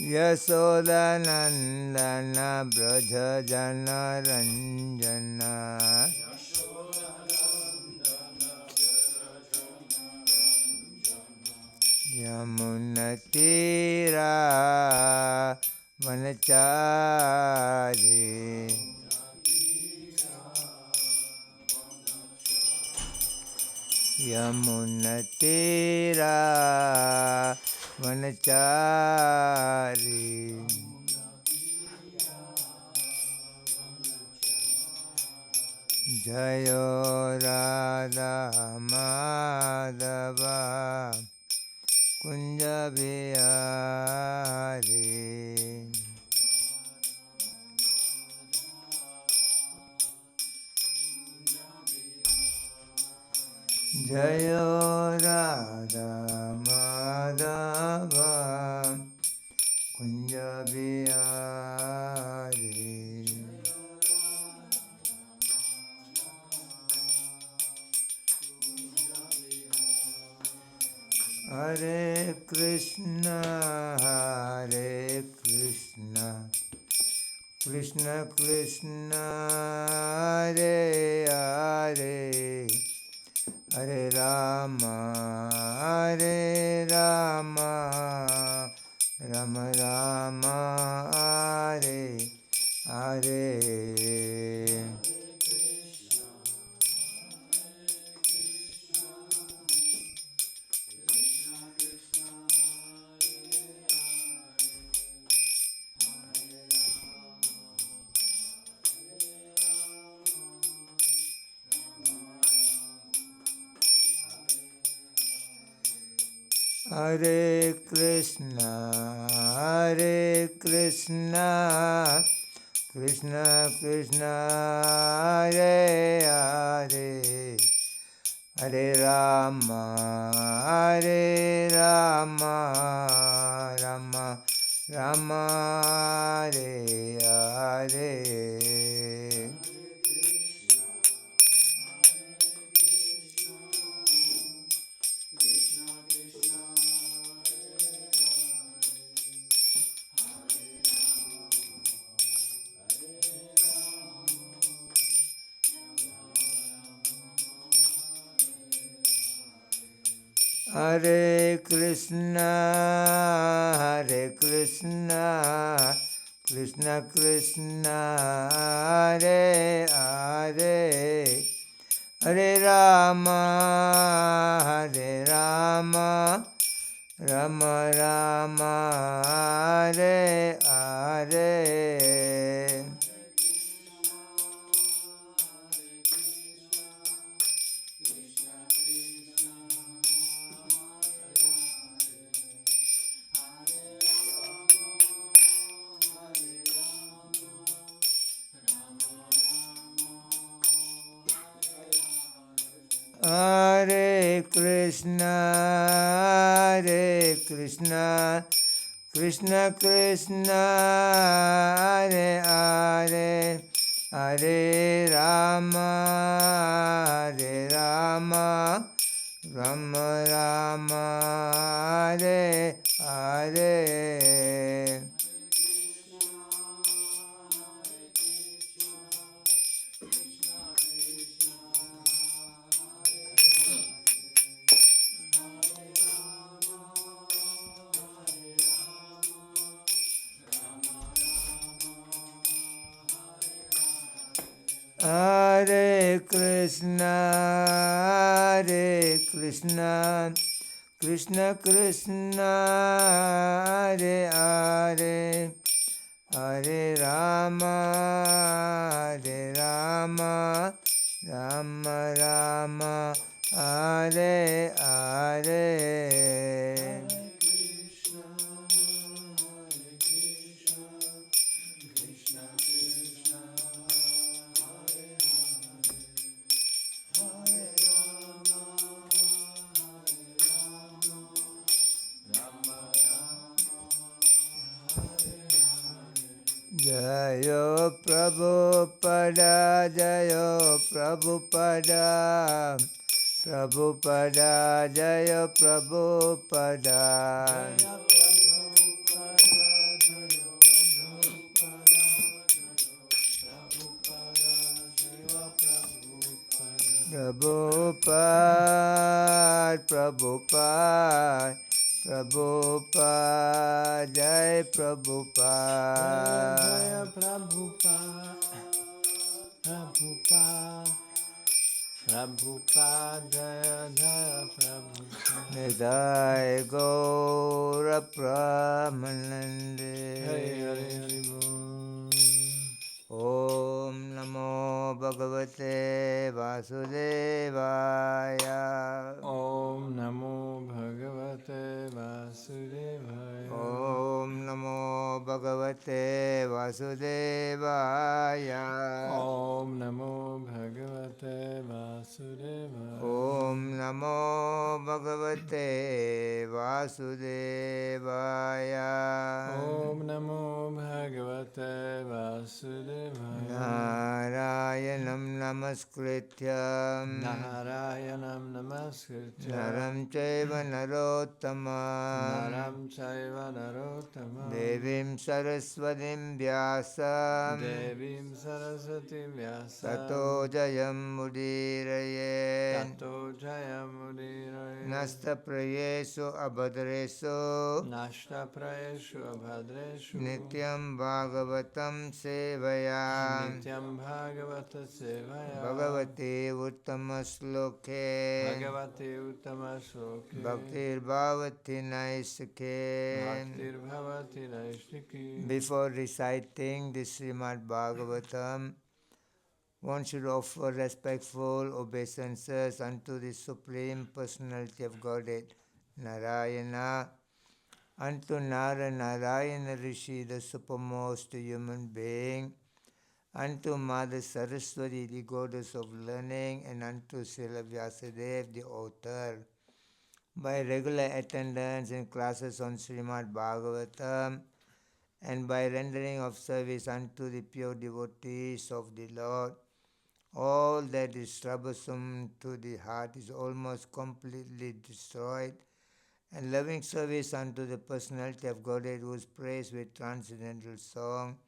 यशोदानन्दना व्रजजनरञ्जना यमुनतीरा वनचारी यमुनतीरा वनचारी जयो राधा माधव कुंज बिहारी जयो राधा माधव कुंज बिहारी हरे कृष्ण कृष्ण कृष्ण हरे हरे हरे राम राम राम हरे Hare Hare Krishna, Krishna Krishna, Hare Hare, Hare Rama, Rama Rama, Hare Hare. Hare Krishna, Krishna Krishna, Hare Hare, Hare Rama, Rama Rama, Hare Hare. Hare Krishna, Krishna Krishna, Hare Hare, Hare Rama, Rama Rama, Hare Hare. Hare Krishna, Krishna Krishna, Hare Hare, Hare Rama, Rama Rama, Hare Hare. Jayo Prabhupada, Jayo Prabhupada, Jayo Prabhupada. Prabhupada, Prabhupada, Prabhupada, Jai Prabhupada. Jaya Prabhupada, Prabhupada, Prabhupada, Jaya Jaya Prabhupada. Nidai Gaura Pramanande. Hari Hari Hari Bol. Om Namo Bhagavate Vasudevaya. Om Namo Bhagavate Vasudevaya. Om Namo Bhagavate Vasudevaya. Om Namo Bhagavate Vasudevaya. Om Namo Bhagavate Vasudevaya. Om Namo Bhagavate Vasudevaya. Narayanam Namaskrityam Narayanam Namaskritya Naram Chaiva Narottamam Naram Chaiva Narottamam Devim Saraswatim Vyasam Devim Saraswati Vyasam Tato Jayam Mudirayen Tato Jayam Udiraye Nasta Prayesu Abhadresu Nashta Prayeshu Abhadreshu Nityam Bhagavatam Sevayam Nityam Bhagavata Sevaya Bhagavate Uttamasloke Bhagavate Uttama Shloke Bhaktir Bhavati Naisake. Bhaktir Bhavati Naishtiki. Before reciting the Srimad Bhagavatam, one should offer respectful obeisances unto the Supreme Personality of Godhead, Narayana, unto Nara Narayana Rishi, the supermost human being, unto Mother Saraswati, the goddess of learning, and unto Srila Vyasadeva, the author. By regular attendance in classes on Srimad Bhagavatam, and by rendering of service unto the pure devotees of the Lord, all that is troublesome to the heart is almost completely destroyed, and loving service unto the personality of Godhead, whose praise with transcendental song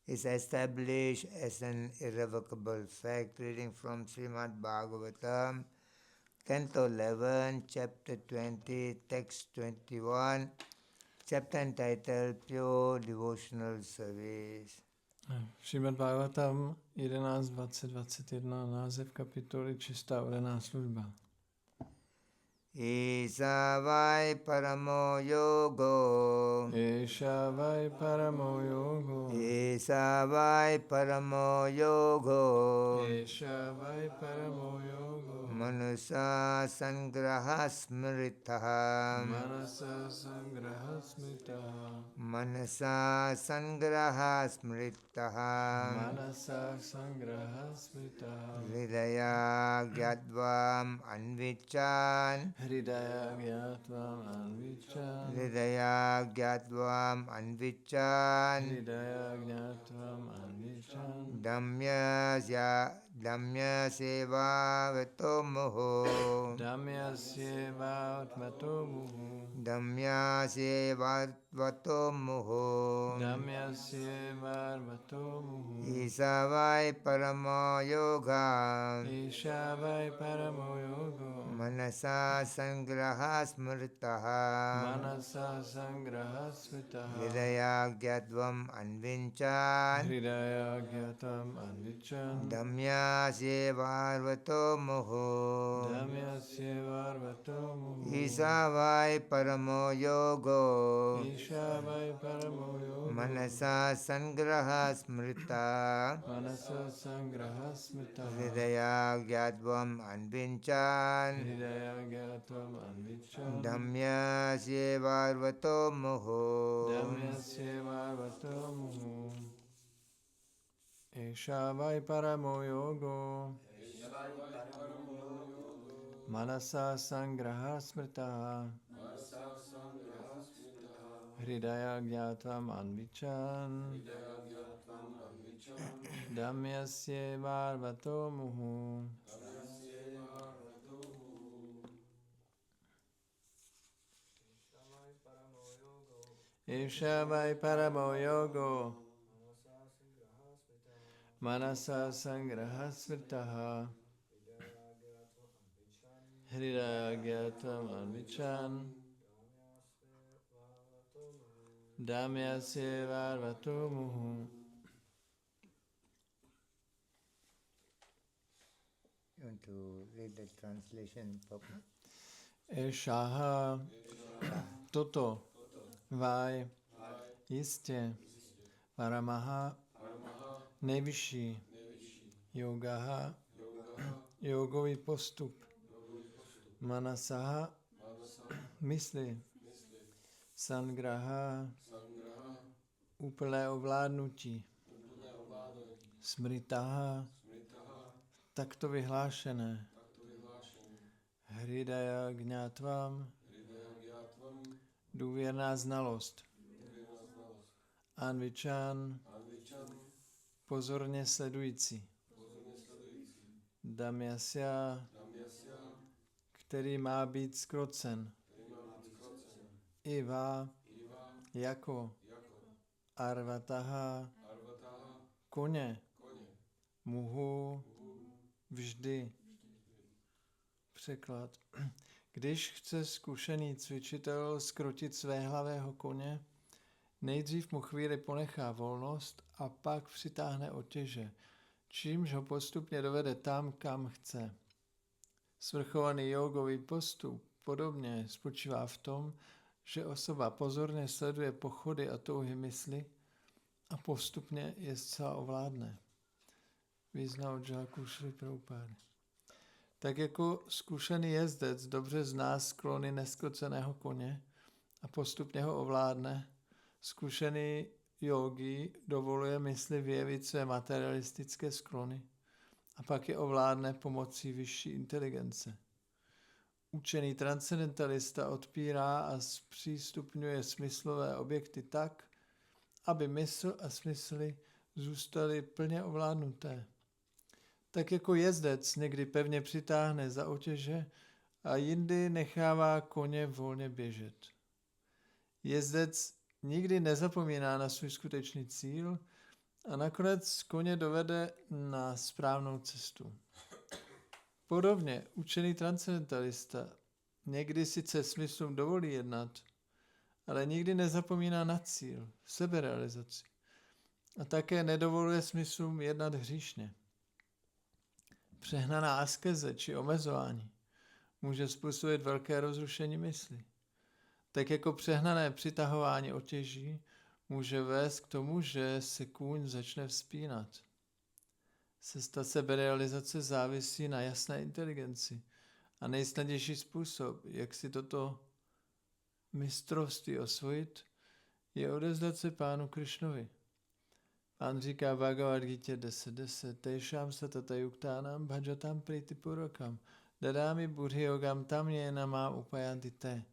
is established as an irrevocable fact. Reading from Srimad Bhagavatam, Canto 11, Chapter 20, Text 21, Chapter entitled Pure Devotional Service. Šrimad Bhagavatam 11.20.21 název kapitoly Čistá udaná služba. Isa vai paramo yogo. Esha vai paramo yogo. Isa vai paramo yogo. Esha vai paramo yogo. Manusa sangraha smritaha. Manasa sangraha smritaha. Manasa sangraha smritaha. Manasa sangraha smritaha. Hridaya gyatvam anvichan. Hridaya gyatvam anvichan. Hridaya gyatvam anvichan. Hridaya gyatvam anvichan. Damya seva vato moho. Damya seva atmato muhu. Damya seva vato moho. Damya seva atmato muhu. Isa vai paramo yoga. Isha vai paramo yogo. Manasa sangraha smritaha. Manasa sangraha smritaha. Hridaya gyatvam anvinchan. Hridaya gyatam anvichan. Damya seva vato moho. Damya seva atmato muhu. Isa vai paramo yogo. Isha vai paramo yogo. Manasa sangraha smrita. Manasa sangraha smritaha. Hridaya gyatvam anvinchan. Hridaya gyatam anvichan. Damya sevarvato moho. Damya seva atmato muhu. Esha vai paramo yogo. Manasa sangraha smritaha. Hridaya gyatvam anvichan. Damyasya varvato muhu. Esha vai paramo yogo. Manasa sangraha smritaha. Hridaya Gyatvam Anvichan Damyasya Varvato Muhu. You want to read the translation, Papa? Ešaha, toto, vaj, jistě, Paramaha, nejvyšší, yogaha, jogový postup, manasaha, mysli, sangraha, úplné ovládnutí, smritaha, takto vyhlášené, hridaya gnátvam, důvěrná znalost, anvičan, pozorně sledující, damyasya, který má být zkrocen, iva, jako, arvataha, koně, muhu, vždy. Překlad. Když chce zkušený cvičitel zkrotit svéhlavého koně, nejdřív mu chvíli ponechá volnost a pak přitáhne otěže, čímž ho postupně dovede tam, kam chce. Svrchovaný jógový postup podobně spočívá v tom, že osoba pozorně sleduje pochody a touhy mysli a postupně je zcela ovládne. Význam od žáků Šri Prabhupády. Tak jako zkušený jezdec dobře zná sklony neskroceného koně a postupně ho ovládne, zkušený jógi dovoluje mysli vyjevit své materialistické sklony a pak je ovládne pomocí vyšší inteligence. Učený transcendentalista odpírá a zpřístupňuje smyslové objekty tak, aby mysl a smysly zůstaly plně ovládnuté. Tak jako jezdec někdy pevně přitáhne za otěže a jindy nechává koně volně běžet. Jezdec nikdy nezapomíná na svůj skutečný cíl a nakonec koně dovede na správnou cestu. Podobně učený transcendentalista někdy sice smyslům dovolí jednat, ale nikdy nezapomíná na cíl, seberealizaci. A také nedovoluje smyslům jednat hříšně. Přehnaná askeze či omezování může způsobit velké rozrušení mysli. Tak jako přehnané přitahování otěží může vést k tomu, že se kůň začne vzpínat. Cesta seberealizace závisí na jasné inteligenci a nejsnadnější způsob, jak si toto mistrovství osvojit, je odevzdat se Pánu Krišnovi. Pán říká v Bhagavad Gita 10.10. Tejšám satata yuktánam bhajatam pritipurokam dadámi buddhi yogam tam jena má upajantite.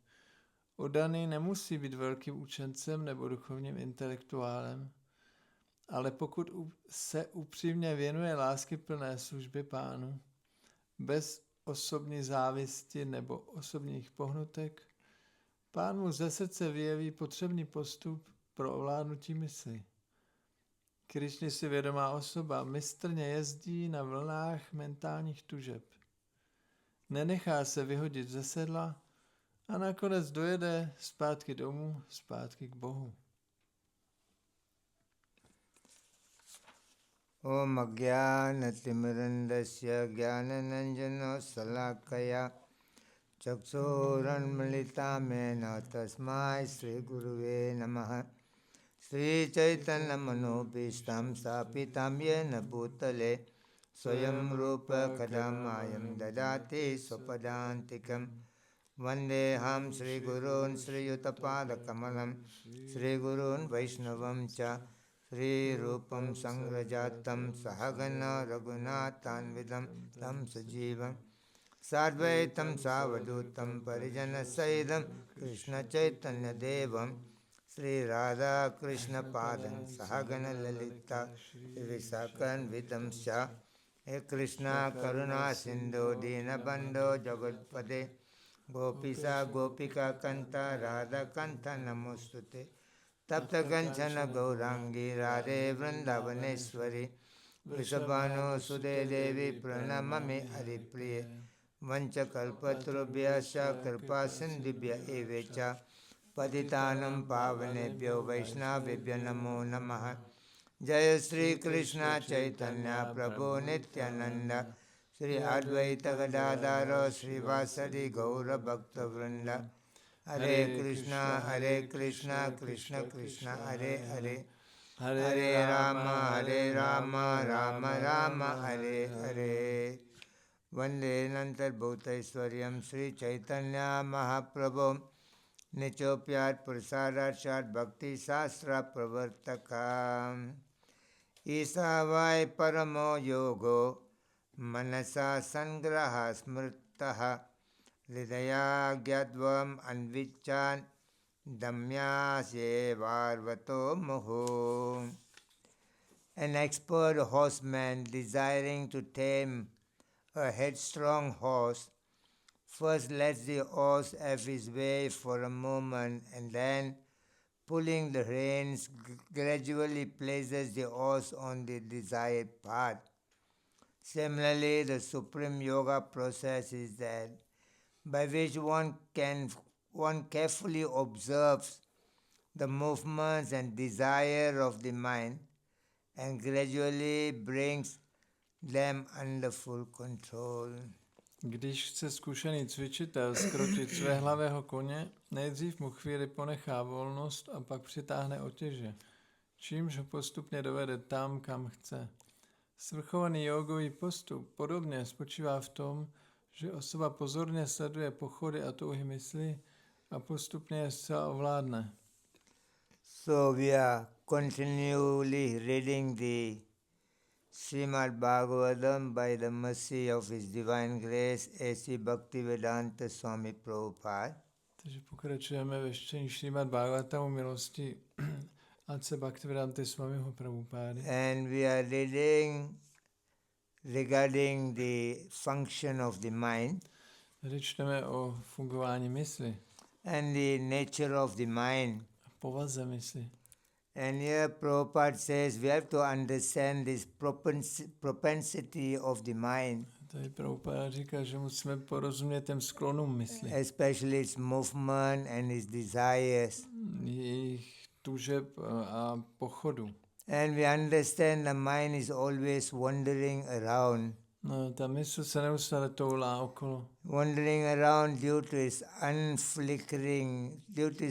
Oddaný nemusí být velkým učencem nebo duchovním intelektuálem, ale pokud se upřímně věnuje láskyplné službě Pánu, bez osobní závisti nebo osobních pohnutek, Pán mu ze srdce vyjeví potřebný postup pro ovládnutí mysli. Krišny si vědomá osoba mistrně jezdí na vlnách mentálních tužeb. Nenechá se vyhodit ze sedla a nakonec dojede zpátky domů, zpátky k Bohu. Om Ajnanatirandasya Jnananjana Salakaya Chaksuranmilitamena Tasmai Sri Guruve Namaha Sri Chaitanya Manobhishtam Sapitam Yena Bhutale Swayam Rupa Kadamayam Dadati Swapadantikam Vandeham Sri Gurun Sri Yutapada Kamalam Sri Gurun Vaishnavam Cha Sri Rupam Sangrajatam Sahagana Raghunathanvidam Tam Sajivam Sadvaitam Savadutam Parijana Saidam Krishna Chaitanya Devam Sri Radha Krishna Padam Sahagana Lalita Visakan Vidam Sha He Krishna Karuna Sindhu Dina Bandho Jagatpade Gopisa Gopika Kanta Radha Kanta Namostute Tapta Kanchana Gaurangi Radhe Vrindavaneshwari Vrishabhanu Sude Devi Pranamami Haripriye vanchakalpatarubhyascha kripasindhubhya evacha patitanam pavanebhyo vaishnavebhyo namo namaha. Jaya Sri Krishna Chaitanya Prabhu Nityananda Sri Advaita Gadadhara Sri Vasadi Gaura Bhakta Vrinda. Hare Krishna Krishna Krishna Hare Hare, Hare Rama Rama Rama Hare Hare. Vande Nantar Bhutaiswaryam Sri Chaitanya Mahaprabhu Nichopyat Prasadat Bhakti Sastra Pravartaka. Isavai Paramo Yogo Manasa Sangraha Smrtaha Hridaya Gyadvam Anvichan Damyasye Varvato Muhu. An expert horseman desiring to tame a headstrong horse first lets the horse have his way for a moment and then, pulling the reins, gradually places the horse on the desired path. Similarly, the supreme yoga process is that by which one carefully observes the movements and desire of the mind and gradually brings them under full control. Když chce zkušený cvičitel zkrotit svéhlavého koně, nejdřív mu chvíli ponechá volnost a pak přitáhne otěže, čímž ho postupně dovede tam, kam chce. Svrchovaný jógový postup podobně spočívá v tom, že osoba pozorně sleduje pochody a touhy mysli a postupně je zcela ovládne. So we are continually reading the Srimad Bhagavatam by the mercy of His Divine Grace A.C. Bhaktivedanta Svāmī Prabhupada. Takže pokračujeme ve čtení Srimad Bhagavatamu milosti A.C. Bhaktivedanta Svāmīho Prabhupády. And we are reading regarding the function of the mind. Tady čteme o fungování mysli. And the nature of the mind. Povaze mysli. And here Prabhupada says we have to understand this propensity of the mind. Tady Prabhupada říká, že musíme porozumět těm sklonům mysli. Especially its movement and its desires. Jejich tužeb a pochodu. And we understand the mind is always wandering around. No, ta mysl se neustále toulá okolo. Wandering around due to its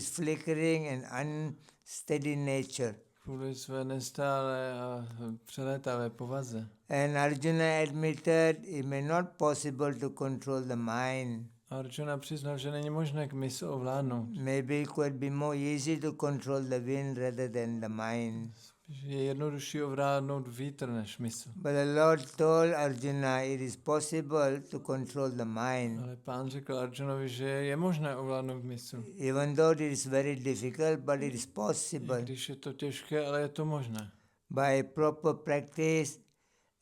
flickering and unsteady nature. Kvůli své nestále a přelétavé povaze. And Arjuna admitted it may not possible to control the mind. Arjuna přiznal, že není možné k mysl ovládnout. Maybe it could be more easy to control the wind rather than the mind. Je jednodušší ovládnout vítr než mysl. But the Lord told Arjuna it is possible to control the mind. Ale Pán řekl Arjunovi, že je možné ovládnout mysl. Even though it is very difficult, but it is possible. Když je to těžké, ale je to možné. By proper practice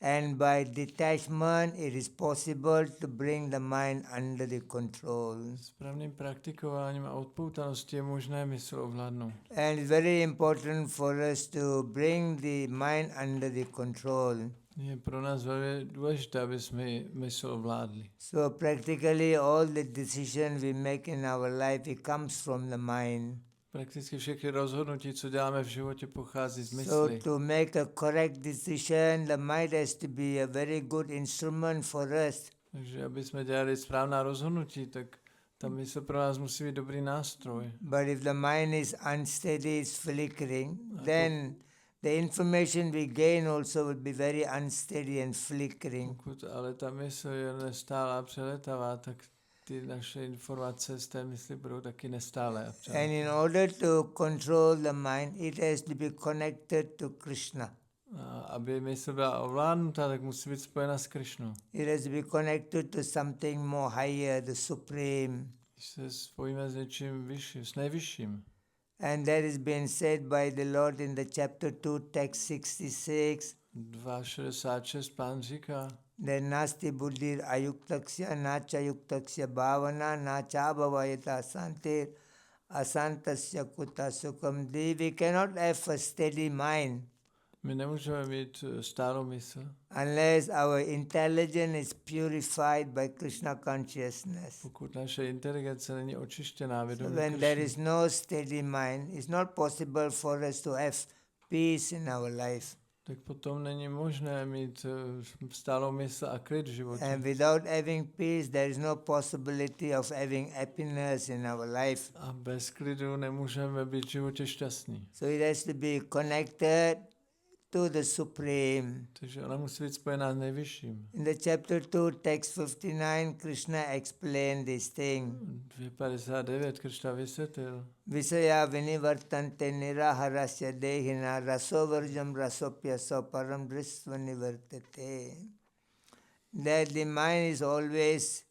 and by detachment, it is possible to bring the mind under the control. Správným praktikováním a odpoutaností je možné mysl ovládnout. And it's very important for us to bring the mind under the control. Je pro nás velmi důležité, aby jsme mysl ovládli. So practically all the decisions we make in our life, it comes from the mind. Prakticky všechny rozhodnutí, co děláme v životě, pochází z mysli. So to make a correct decision, the mind has to be a very good instrument for us. Takže aby jsme dělali správná rozhodnutí, tak ta mysl pro nás musí být dobrý nástroj. But if the mind is unsteady, it's flickering, then the information we gain also will be very unsteady and flickering. Pokud ale ta mysl je nestálá, přeletavá, tak ty naše informace z té mysli budou taky nestálé. And in order to control the mind, it has to be connected to Krishna. A aby mysl byla ovládnutá, tak musí být spojena s Krišnou. It has to be connected to something more higher, the supreme. Když se spojíme s něčím vyšším, s nejvyšším. And that has been said by the Lord in the chapter 2, text 66. 2.66 Pán říká, Nasti buddhir ayuktaksya nacha yuktaksya bhavana nacha bhavayata santir asantasya kuta sukham. We cannot have a steady mind. My nemůžeme mít stálou mysl, unless our intelligence is purified by Krishna consciousness. pokud naše inteligence není očištěná So vědomí when there Krishny. is no steady mind, it's not possible for us to have peace in our life. Tak potom není možné mít stálou mysl a klid v životě. And without having peace, there is no possibility of having happiness in our life. A bez klidu nemůžeme být v životě šťastní. So it has to be connected to the Supreme. Takže ona musí být spojená s nejvyšším. In the chapter 2, text 59, Krishna explained this thing. 2.59 Krishna vysvětlil. Visaya vinivartante niraharasya dehina rasovarjam rasopyaso param drisva nivartate. That the mind is always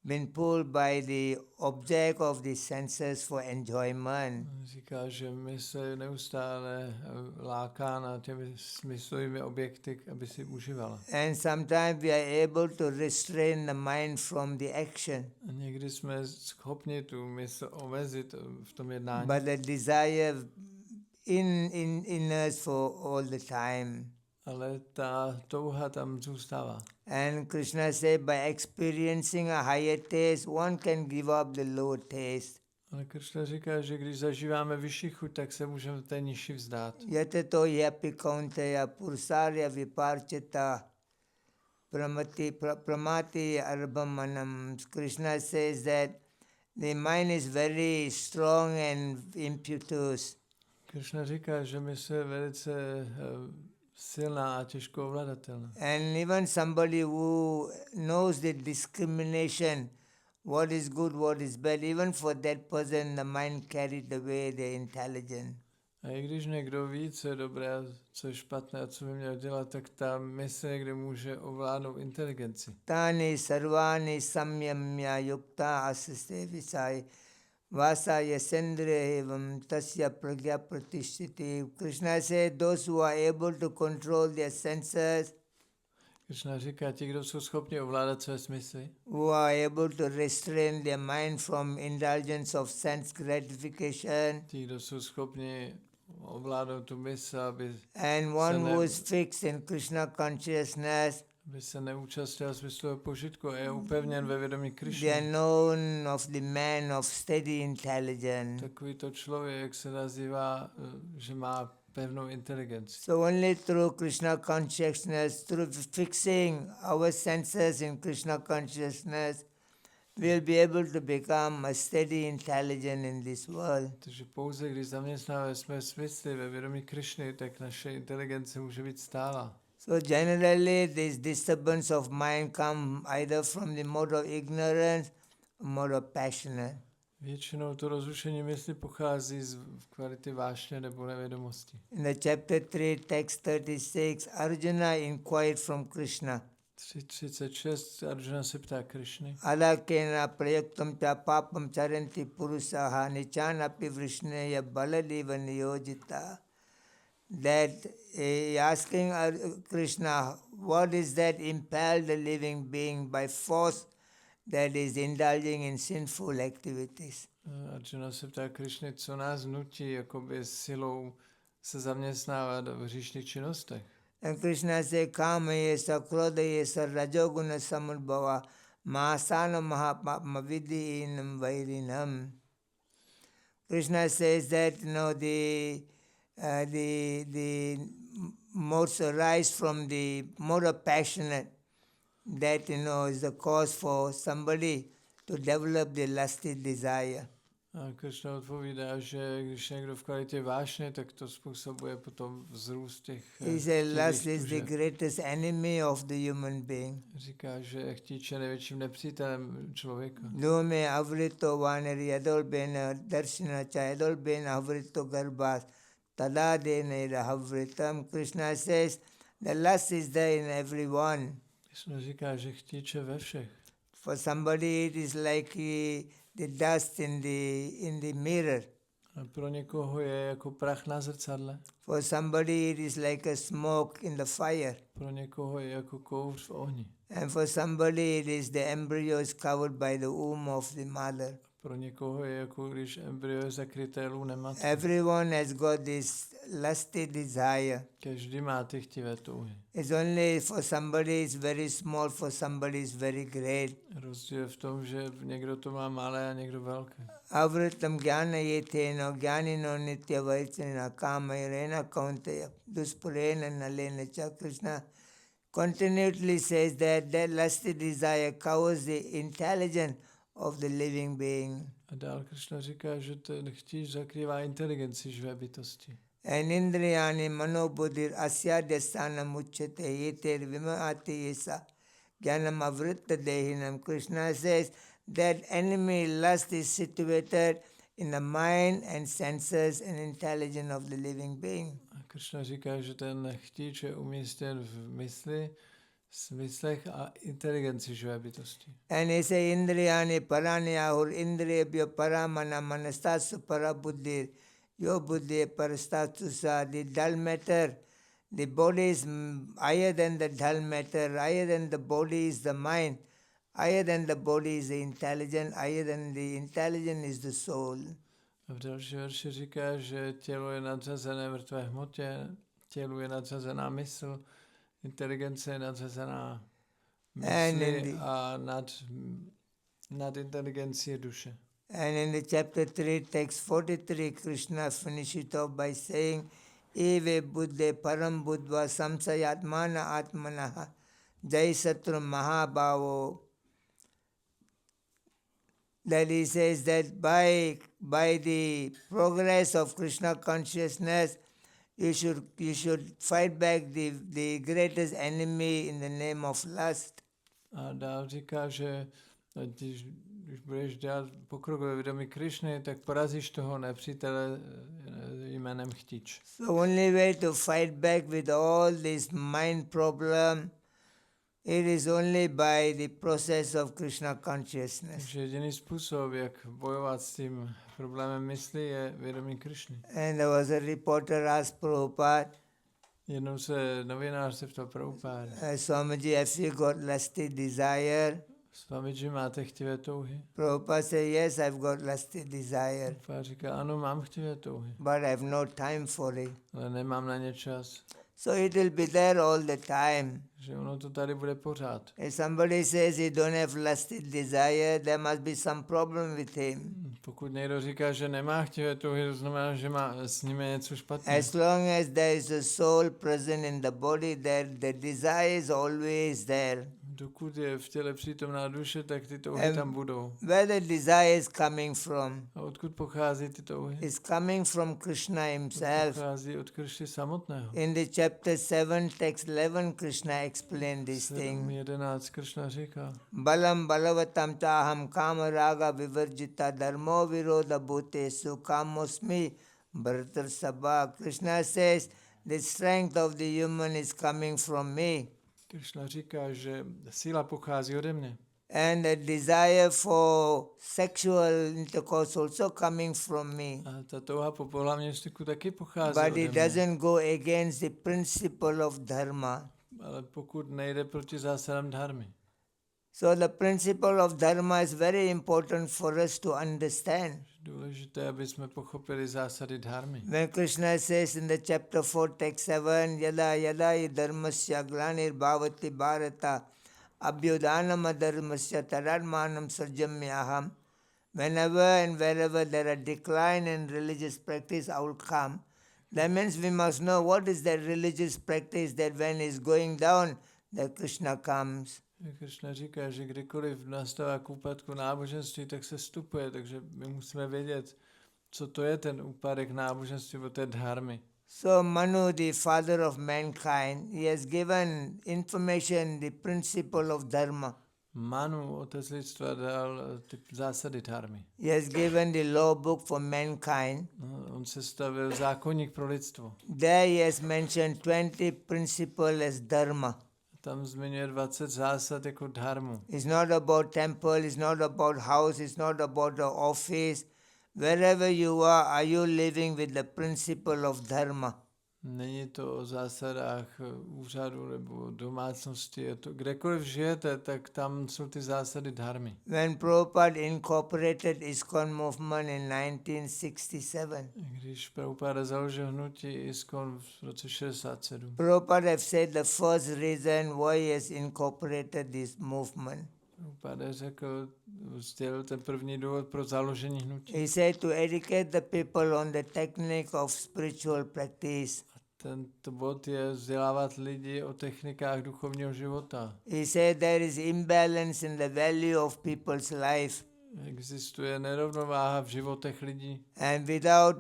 been pulled by the object of the senses for enjoyment. Říká, že mysl je neustále lákána těmi smyslovými objekty, aby si užívala. And sometimes we are able to restrain the mind from the action. A někdy jsme schopni tu mysl omezit v tom jednání. But the desire in us for all the time. Ale ta touha tam zůstává. And Krishna said, by experiencing a higher taste, one can give up the lower taste. Ale Krishna říká, že když zažíváme vyšší chuť, tak se můžeme té nižší vzdát. Yateto yapi kaunteya pursarya viparchita pramati arbamanam. Krishna says that the mind is very strong and impetuous. Krishna říká, že mysl je velice silná a těžko ovladatelná. And even somebody who knows the discrimination, what is good, what is bad, even for that person the mind carried away the intelligence. A i když někdo ví, co je dobré a co je špatné a co by měl dělat, tak ta mysl někde může ovládnout inteligenci. Tani sarvani samyamya yukta asiste visai vasaya sendrevam tasya pragya pratishtiti. Krishna said those who are able to control their senses, Krishna říká, ti, kdo jsou schopni ovládat své smysly, who are able to restrain their mind from indulgence of sense gratification, ti, kdo jsou schopni ovládnout tu mysl, and one who is fixed in Krishna consciousness, aby se neúčastnil smyslového požitku a je upevněn ve vědomí they Krishny. are known of the man of steady intelligence. Takovýto člověk se nazývá, že má pevnou inteligenci. So only through Krishna consciousness, through fixing our senses in Krishna consciousness, we'll be able to become a steady intelligence in this world. Takže pouze když zaměstnáme své smysly ve vědomí Krishny, tak naše inteligence může být stálá. So generally this disturbance of mind come either from the mode of ignorance or mode of passion. Většinou to rozrušení mysli pochází z kvality vášně nebo nevědomosti. In the chapter 3, text 36, Arjuna inquired from Krishna. 3.36 Arjuna se ptá Krishny. Alakena prayaktam cha papam charanti purusaha nichanapi vrishneya baladeva niyojita. That asking Krishna, what is that impel the living being by force that is indulging in sinful activities? Arjuna se ptá Krishny, co nás nutí jakoby silou se zaměstnávat v hříšných činnostech. And Krishna says, Kama yesa, Krodha yesa, Rajoguna samudbhava, Mahasana mahapapma vidhinam vairinam. Krishna says that, the modes arise from the mode of passionate, that, is the cause for somebody to develop the lusty desire. A Krishna odpovídá, že když někdo v kvalitě vášně, tak to způsobuje potom vzrůst těch He said lust chtělých is the tužeb. greatest enemy of the human being. Říká, že chtíč je největším nepřítelem člověka. Dome avrito vaneri adolbena darshina cha adolbena avrito garbhas tada dena havritam. Krishna says the lust is there in everyone. Krishna říká, že chtíč je ve všech. For somebody it is like the dust in the mirror. A pro někoho je jako prach na zrcadle. For somebody it is like a smoke in the fire. Pro někoho je jako kouř v ohni. And for somebody it is the embryo is covered by the womb of the mother. Pro někoho je jako když embryo je zakryté lůnem matky. Everyone has got this lusty desire. Každý má ty chtivé touhy. It's only for somebody it's very small, for somebody it's very great. Rozdíl je v tom, že někdo to má malé a někdo velké. Avritam jnana yeteno jnanino nitya vaicana kamayarena kauntaya duspurena nalena cha. Krishna continually says that lusty desire covers the intelligence of the living being. A dál Krishna říká, že ten chtíč zakrývá inteligenci živé bytosti. And indriyani manobuddhir asyadhyasthana muchyate yeter vimahati yesa jnanam avritta dehinam. Krishna says that enemy lust is situated in the mind and senses and intelligence of the living being. A Krishna říká, že ten chtíč je umístěn v mysli, smyslech a inteligenci živé bytosti. And he says indriyani paranyahur indriyabhyo paramana manastasu parabuddhir yo buddhi parastasu sa. The dull matter, the body is higher than the dull matter, higher than the body is the mind, higher than the body is the intelligence, higher than the intelligence is the soul. A v další verši říká, že tělo je nadřazené mrtvé hmotě, tělu je nadřazená mysl, inteligence je nadřazená mysli a nad inteligencí je duše. And in the chapter 3, text 43, Krishna finishes it off by saying, Eve buddhe param buddhva samsayatmana atmanaha jai satru mahabhavo. That he says that by the progress of Krishna consciousness, you should fight back the greatest enemy in the name of lust. A dál říká, že když budeš dělat pokrok ve vědomí Krišny, tak porazíš toho nepřítele jménem chtíč. So only way to fight back with all this mind problem, it is only by the process of Krishna consciousness. Takže jediný způsob, jak bojovat s tím problémem mysli, je vědomí Krišny. And there was a reporter asked Prabhupada, Jednou se novinář se ptal Prabhupada, Swamiji, have you got lusty desire? Svāmīji, máte chtivé touhy? Prabhupada said, yes, I've got lusty desire, Prabhupada říká, ano, mám chtivé touhy, but I have no time for it. ale nemám na ně čas. So it will be there all the time. Že ono to tady bude pořád. If somebody says he don't have lusty desire, there must be some problem with him. Pokud někdo říká, že nemá chtivé touhy, to znamená, že má s nimi něco špatně. As long as there is a soul present in the body, there the desire is always there. Dokud je v těle přítomná duše, tak ty touhy tam budou. Where the desire is coming from? A odkud pochází ty touhy? It's coming from Krishna himself. Pochází od Krišny samotného. In the chapter 7, text 11, Krishna explained this thing. 11 Krišna říká, Balam balavatam taham kama raga vivarjita dharmo viroda bhutesu kamosmi bharatar sabha. Krishna says the strength of the human is coming from me. Krišna říká, že síla pochází ode mě. And the desire for sexual intercourse also coming from me. A ta touha po pohlavním styku taky pochází But ode it mě. doesn't go against the principle of dharma. Ale pokud nejde proti zásadám dharmy. So the principle of dharma is very important for us to understand. Důležité, aby jsme pochopili zásady dharmy. When Krishna says in the chapter 4, text 7, Yada yada hi dharmasya glanir bhavati bharata abhyudanam adharmasya taradmanam sarjamyaham. Whenever and wherever there are decline in religious practice, I will come. That means we must know what is that religious practice that when is going down, that Krishna comes. Krishna říká, že kdykoliv nastává k úpadku náboženství, tak se stupuje, takže my musíme vědět, co to je ten úpadek náboženství, bo to je dharmy. So Manu, the father of mankind, he has given information, the principle of dharma. Manu, otec lidstva, dal ty zásady dharmy. He has given the law book for mankind. On sestavil zákonník pro lidstvo. There he has mentioned 20 principles as dharma. Tam zmiňuje 20 zásad jako dharmu. It's not about temple, it's not about house, it's not about the office. Wherever you are you living with the principle of dharma? Není to o zásadách úřadu nebo domácnosti. Je to, kdekoliv žijete, tak tam jsou ty zásady dharmy. When Prabhupada incorporated ISKCON movement in 1967, Když Prabhupada založil hnutí ISKCON v roce 67, Prabhupada have said the first reason why he has incorporated this movement. Prabhupada řekl, sdělil ten první důvod pro založení hnutí. He said to educate the people on the technique of spiritual practice. Tento bod je vzdělávat lidi o technikách duchovního života. He said there is imbalance in the value of people's life. Existuje nerovnováha v životech lidí. And without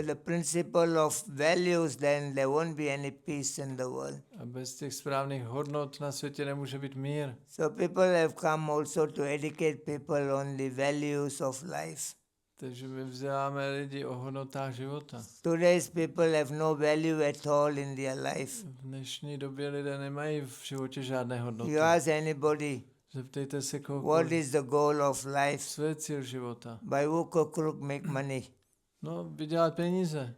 the principle of values, then there won't be any peace in the world. A bez těch správných hodnot na světě nemůže být mír. So people have come also to educate people on the values of life. Takže my vzděláme lidi o hodnotách života. Today's people have no value at all in their life. V dnešní době lidé nemají v životě žádné hodnoty. You ask anybody, Zeptejte se what kohokoliv, is the goal of life? co je cíl života. By hook or crook make money. No, vydělat peníze.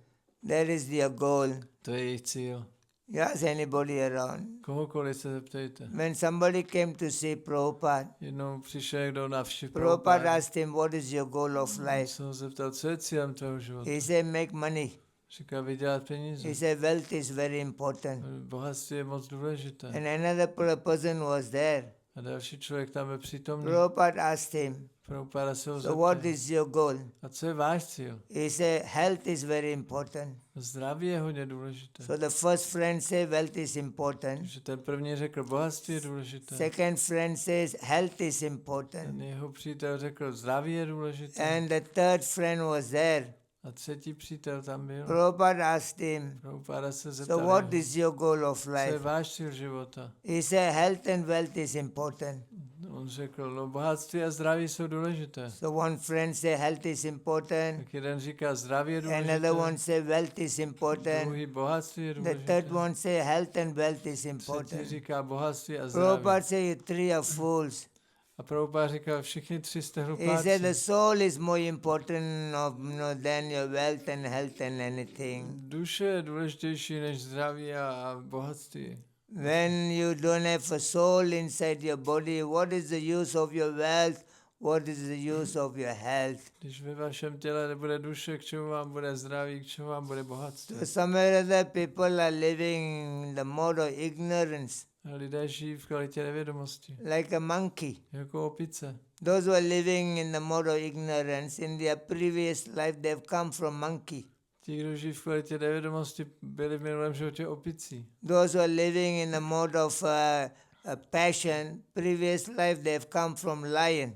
That is their goal. To je jejich cíl. You ask anybody around. Kohokoliv se zeptejte. When somebody came to see Prabhupada, Jednou přišel někdo navštěv Prabhupada Prabhupada. asked him, what is your goal of life? Se ho zeptal, co je cílem tvého života. He said, make money. Říká, vydělat peníze. He said, wealth is very important. Bohatství je moc důležité. And another person was there. A další člověk tam je přítomný. Prabhupada asked him, Prabhupada se ho so what zeptal, is your goal? a co je váš cíl? He said, health is very important. Zdraví je hodně důležité. So the first friend said, wealth is important. Takže ten první řekl, bohatství je důležité. Second friend says, health is Ten important. jeho přítel řekl, zdraví je důležité. And the third friend was there. A třetí přítel tam byl. Prabhupada asked him, Prabhupada se so zeptal, what is your goal of co je life? váš cíl života? He said, health and wealth is important. On řekl, no bohatství a zdraví jsou důležité. So one friend said, health is important. Tak jeden říká, zdraví je Another důležité. one said, wealth is important. Druhý, bohatství je The důležité. third one said, health and wealth is Třetí important. říká, bohatství a Prabhupada zdraví. said, you three are fools. A Prabhupada říká, všichni tři jste He said, hlupáci. the soul is more important than your wealth and health and anything. Duše je důležitější než zdraví a bohatství. When you don't have a soul inside your body, what is the use of your wealth? What is the use of your health? Když ve vašem těle nebude duše, k čemu vám bude zdraví, k čemu vám bude bohatství. So some other people are living in the mode of ignorance, A lidé žijí v kvalitě nevědomosti, like a monkey. jako opice. Those who are living in the mode of ignorance, in their previous life, they've come from monkey. Ti, kdo žijí v kvalitě nevědomosti, byli v minulém životě opicí. Those who are living in the mode of passion, previous life, they've come from lion.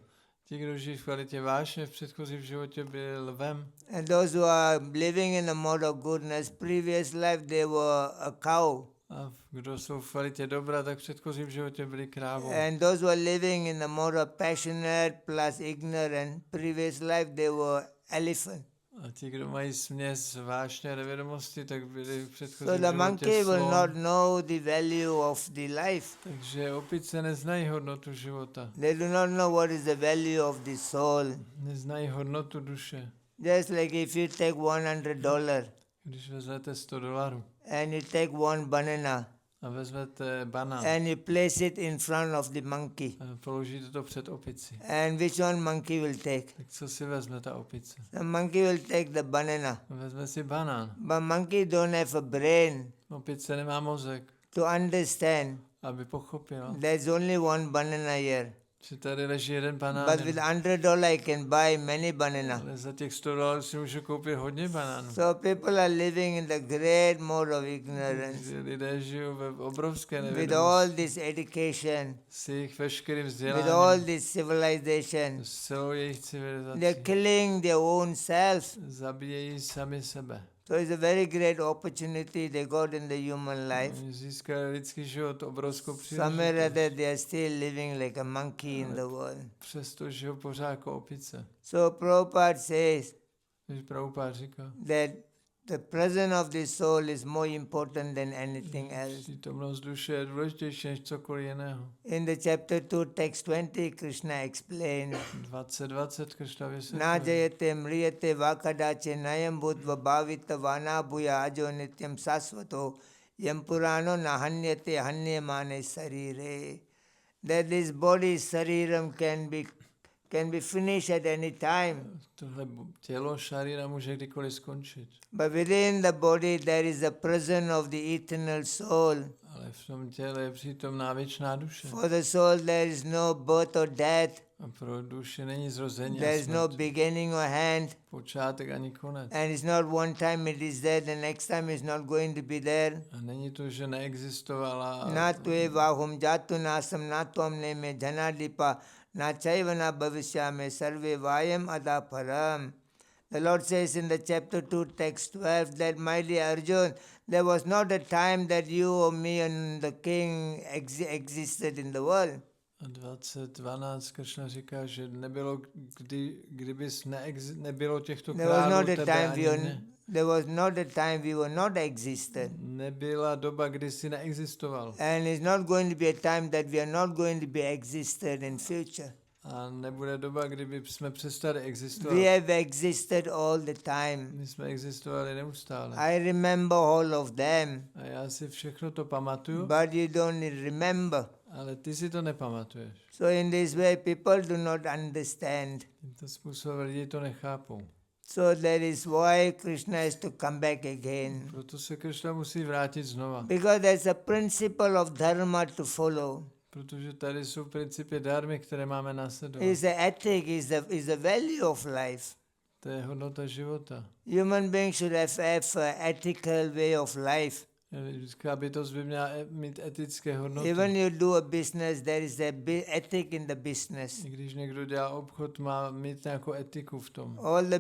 Ti, kdo žijí v kvalitě vášně, v předchozím životě byli lvem. And those who are living in the mode of goodness, previous life, they were a cow. A kdo jsou v kvalitě dobra, tak v předchozím životě byli krávou. And those who are living in the mode of passionate plus ignorant, previous life, they were elephant. A ti, kdo mají směs vášně a nevědomosti, tak byli v předchozím So the životě monkey will slon. not know the value of the life. Takže opice neznají hodnotu života. They do not know what is the value of the soul. Neznají hodnotu duše. Just like if you take $100 Když vezmete $100 and you take one banana a vezmete banán and you place it in front of the monkey, a položíte to před opici, and which one monkey will take? tak co si vezme ta opice? The monkey will take the banana. Vezme si banán. But monkey don't have a brain Opice nemá mozek, to understand aby pochopila, there's only one banana here. že tady leží jeden banán. But with $100 I can buy many banana. Ale za těch $100 si můžu koupit hodně banánů. So people are living in the great mode of ignorance. Že lidé žijou ve obrovské With nevědomosti. all this education, S jejich veškerým with all vzděláním, this civilization, s celou jejich they're civilizací, killing their own self. zabíjejí sami sebe. So it's a very great opportunity they got in the human life. Oni získali lidský život obrovskou Somewhere or příležitost. other they are still living like a monkey in the world. Přesto žijou pořád jako opice. So Prabhupada says Když Prabhupada říká, that The presence of the soul is more important than anything else. Přítomnost duše je důležitější než cokoliv jiného. In the chapter 2, text 20, Krishna explained, 2020 Krishna Na vysvětluje. jayate mriyate vakadache nayam bhutva bhavita vana bhuya ajo nityam sasvato yam purano nahanyate hanyamane sarire. That this body sariram can be finished at any time. Tohle tělo šarira může kdykoliv skončit. But within the body there is a presence of the eternal soul. Ale v tom těle je přítomná věčná duše. For the soul there is no birth or death. A pro duši není zrození There a is no smrt. beginning or end. Počátek ani konec. And it's not one time it is there, the next time it's not going to be there. A není to, že neexistovala. Na tvevahum jatu nasam na tvam neme janadipa na chaiva na bhavishyame sarve vayam adaparam. The Lord says in the chapter 2, text 12, that mighty Arjun, there was not a time that you or me and the king existed in the world. A 2012 Krishna říká, že nebylo, kdybys nebylo těchto There was králů not a tebe time ani we were, mě. there was not a time we were not existed. Nebyla doba, kdy jsi neexistoval. And it's not going to be a time that we are not going to be existed in future. A nebude doba, kdyby jsme přestali existovat. We have existed all the time. My jsme existovali neustále. I remember all of them, A já si všechno to pamatuju, but you don't remember. ale ty si to nepamatuješ. So in this way, people do not understand. Tímto způsobem lidi to nechápou. So that is why Krishna has to come back again. Proto se Krishna musí vrátit znova. Because there's a principle of dharma to follow. Protože tady jsou principy dharmy, které máme následovat. It's the ethic, is the value of life. To je hodnota života. Human beings should have an ethical way of life. Lidská bytost by měla mít etické hodnoty. Even you do a business, there is a ethic in the business. I když někdo dělá obchod, má mít nějakou etiku v tom. All the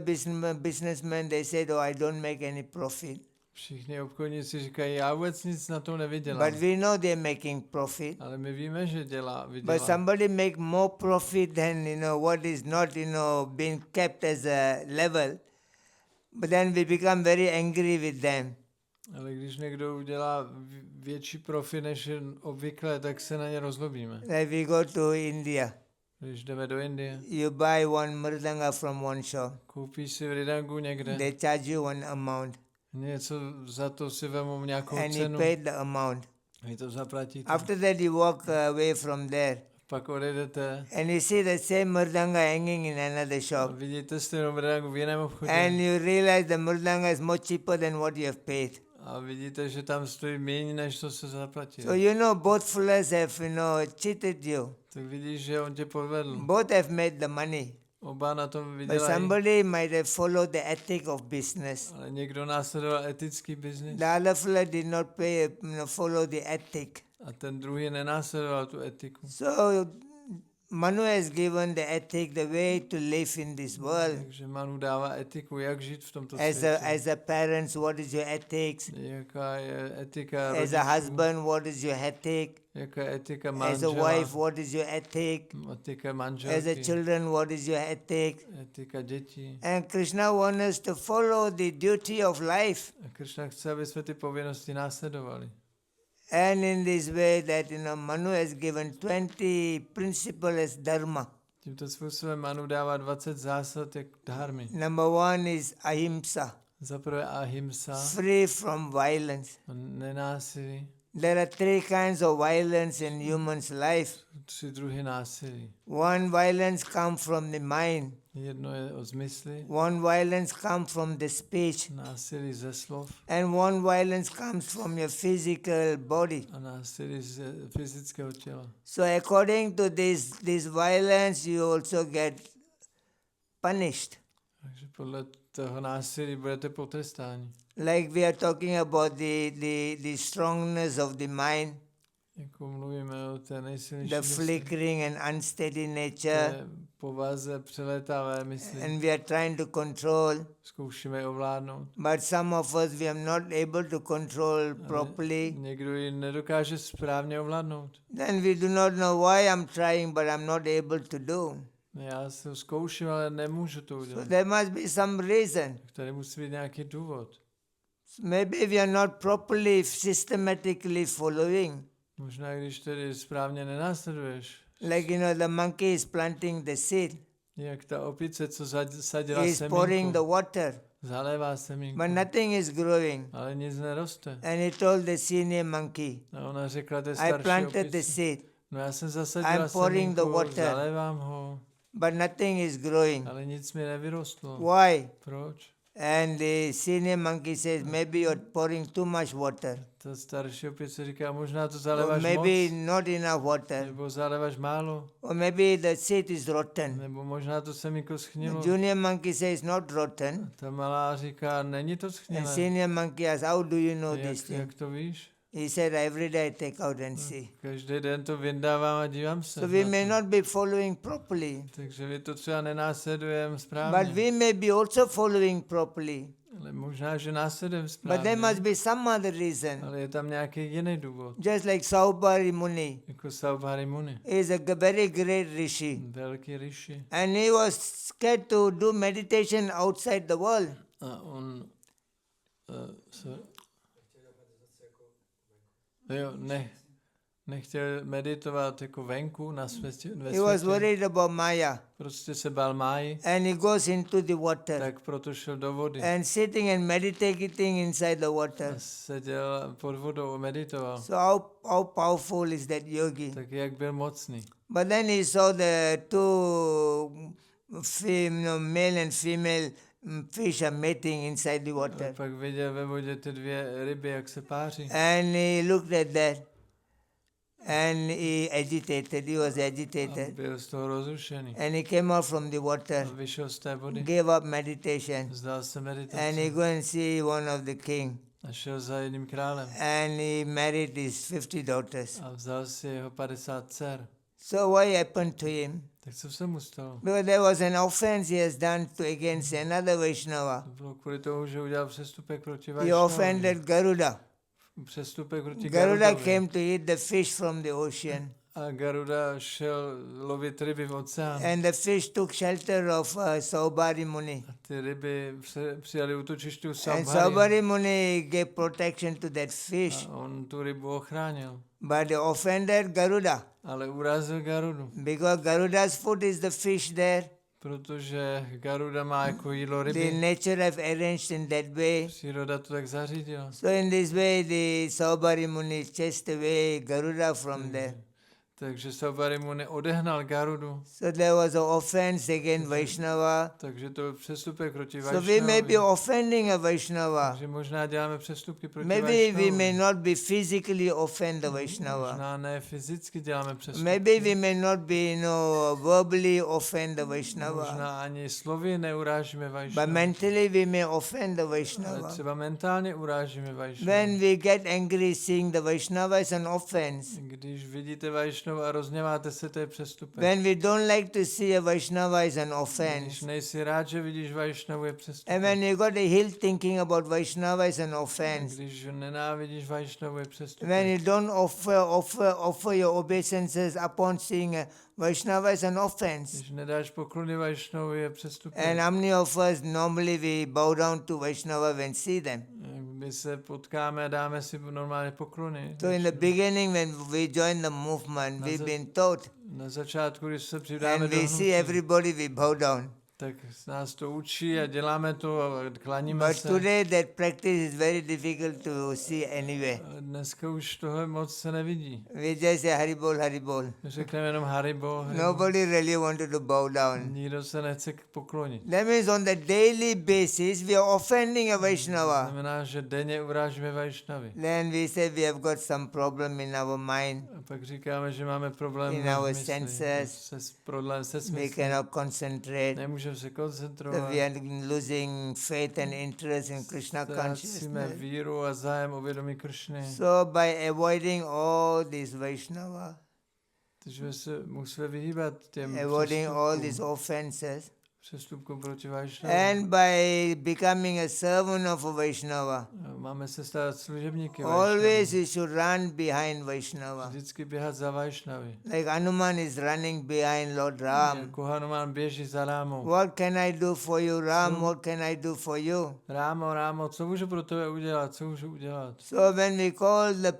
businessmen, they said, oh, I don't make any profit. Všichni obchodníci říkají, já vůbec nic na tom nevydělám. But we know they're making profit. Ale my víme, že vydělá. But somebody make more profit than, what is not, being kept as a level. But then we become very angry with them. Ale když někdo udělá větší profit než je obvykle, tak se na ně rozlobíme. Like we go to India. Když jdeme do Indie, You buy one mridanga from one shop. koupíš si vridangu někde, They charge you one amount. něco za to si vemou nějakou And you cenu pay the amount. a vy to zaplatíte. After that you walk away from there. Pak odejdete And you see the same mridanga hanging in another a shop. vidíte stejnou vridangu v jiném obchodě. And you realize the mridanga is more cheaper than what you have paid. A vidíte, že tam stojí méně, než to se zaplatí. So both fellas have, cheated you. Tak vidíš, že on tě podvedl. Both have made the money. Oba na tom But vydělají. somebody might have followed the ethic of business. Ale někdo následoval etický biznis. The other fella did not follow the ethic. A ten druhý nenásledoval tu etiku. So Manu has given the ethic, the way to live in this world. Takže Manu dává etiku, jak žít v tomto As světě. a parents, what is your ethics? Jaká je etika As a rodičů, husband, what is your ethic? jaká je etika As a manžela, wife, what is your ethic? etika As a manželky, children, what is your ethic? etika dětí. And Krishna wants us to follow the duty of life. A Krishna chce, aby jsme ty povinnosti následovali. And in this way that Manu has given 20 principles as dharma. Tímto způsobem Manu dává 20 zásad jak dharmy. Number 1 is ahimsa, Za prvé ahimsa, free from violence. nenásilí, There are 3 kinds of violence in human's life. 3 druhy násilí. One violence comes from the mind. Jedno je od zmysly, One violence comes from the speech. násilí ze slov And one violence comes from your physical body. a násilí z fyzického těla. So according to this violence, you also get punished. Takže podle toho násilí budete potrestáni. Like we are talking about the strongness of the mind, Jako mluvíme o té nejsilnější the mysli, flickering and unsteady nature, té povaze přelétavé mysli. and we are trying to control. Zkoušíme je ovládnout. But some of us, we are not able to control properly. Někdo ji nedokáže správně ovládnout. Then we do not know why I'm trying, but I'm not able to do. Já se zkouším, ale nemůžu to So udělat. there must be some reason. Tady musí být nějaký důvod. Maybe we are not properly, systematically following. Možná, když tedy správně nenásleduješ, Like, the monkey is planting the seed. jak ta opice, co sadila He is pouring the semínku, water, zalévá semínku, but nothing is growing. ale nic neroste. And he told the senior monkey, A ona řekla té I starší planted the opici, seed, no já jsem zasadila I'm pouring the semínku, water. zalévám ho, but nothing is growing. ale nic mi nevyrostlo. Why? Proč? And the senior monkey says, maybe you're pouring too much water, Ta starší opice říká, možná to or zaléváš maybe moc, not enough water, nebo zaléváš málo, or maybe the seed is rotten. nebo možná to semínko The schnilo. junior monkey says, not rotten. Ta malá říká, není to And schnilé. senior monkey asks, how do you know this thing? Jak to víš? He said, every day I take out and see. Každý den to vyndávám a dívám se. So we na may to. not be following properly, Takže my to třeba nenásledujeme but správně. we may be also following properly. Ale možná, že následujeme But there správně. must be some other reason. Ale je tam nějaký jiný důvod. Just like Saubhari Muni Jako Svāmī Muni. is a very great rishi. Velký rishi. And he was scared to do meditation outside the world. A on nechtěl meditovat jako venku na světě. He was worried about Maya. Prostě se bál máji, And he goes into the water. tak proto šel do vody. And sitting and meditating inside the A water. seděl pod vodou a meditoval. So how powerful is that yogi? Tak jak byl mocný. But then he saw the two male and female fish are mating inside the A water. pak viděl ve vodě ty dvě ryby, jak se páří. And he looked at that. And he agitated. He was A agitated. byl z toho rozrušený. And he came out from the water, A vyšel z té vody. gave up meditation. Vzdal se And he meditaci. go and see one of the king. A šel za jedním králem. And he married his 50 daughters. A vzal si jeho 50 dcer. So what happened to him? Tak co se mu stalo? Because there was an offense he has done against another Vaishnava. To bylo kvůli tomu, že udělal přestupek proti He Vaishnavu. offended Garuda. Přestupek proti Garuda Garudovi. came to eat the fish from the ocean. A Garuda šel lovit ryby v oceánu. And the fish took shelter of Saubhari Muni. A ty ryby přijali útočišti u And Svāmī. Saubhari Muni gave protection to that fish. A on tu rybu ochránil. But he offended Garuda. Ale urazil Garudu. Because Garuda's food is the fish there. Protože Garuda má jako jídlo The ryby. nature have arranged in that way. Příroda to tak zařídila. So in this way the Saubhari Muni chased away Garuda from there. Takže Svāmī Muni odehnal Garudu. So there was an offense against Vaishnava. Takže to byl přestupek proti So we may be Vaishnavu. offending a Vaishnava. Takže možná děláme přestupky proti Maybe we may Vaishnavu. not be physically offend the Vaishnava. Možná ne fyzicky děláme přestupky. Maybe we may not be, verbally offend the Vaishnava. Možná ani slovy neurážíme But Vaishnavu. mentally we may offend the Ale Vaishnava. třeba mentálně urážíme Vaishnavu. When we get angry seeing the Vaishnava as an offense. Když vidíte Vaishnavu a rozněváte se, to je přestupek. When we don't like to see a Vaishnava as an Když offense. nejsi rád, že vidíš Vaishnavu, je přestupek. And when you got a hill thinking about Vaishnava as an offense. Když nenávidíš Vaishnavu, je přestupek. When you don't offer your obeisances upon seeing a Vaishnava as an offense. Když nedáš poklony Vaishnavu, je přestupek. And how many of us normally we bow down to Vaishnava when see them? My se potkáme a dáme si normálně poklony. So in the beginning when we join the movement, we've been taught. Na začátku, když se přidáme And do we see hnutí, everybody, we bow down. tak nás to učí a děláme to a klaníme But se. today that practice is very difficult to see anywhere. Ale dneska už tohle moc se nevidí. We just say Haribol, Haribol. My řekneme jenom Haribo, Haribo. Nobody really wanted to bow down. Nikdo se nechce poklonit. That means on the daily basis we are offending a Vaishnava. Znamená, že denně urážíme Vaishnavy. Then we say we have got some problem in our mind. A pak říkáme, že máme problém In v our mysli. senses. Problém se We smyslem. cannot concentrate. Nemůžeme se koncentrovat. We are losing faith and interest in Krishna Ztrácíme consciousness. víru a zájem o vědomí Kršny. So by avoiding all these Vaishnava, Takže se musíme vyhýbat těm avoiding all přestupkům. these offenses, přestupkům proti Vajšnavům. And by becoming a servant of a Vaishnava. Máme se stát služebníky Always Vajšnavů. you should run behind Vaishnava. Vždycky běhat za Vajšnavy. Like Hanuman is running behind Lord Ram. Jako Hanuman běží za Rámou. What can I do for you, Ram? What can I do for you? Rámo, co můžu pro tebe udělat, co můžu udělat? So when we call the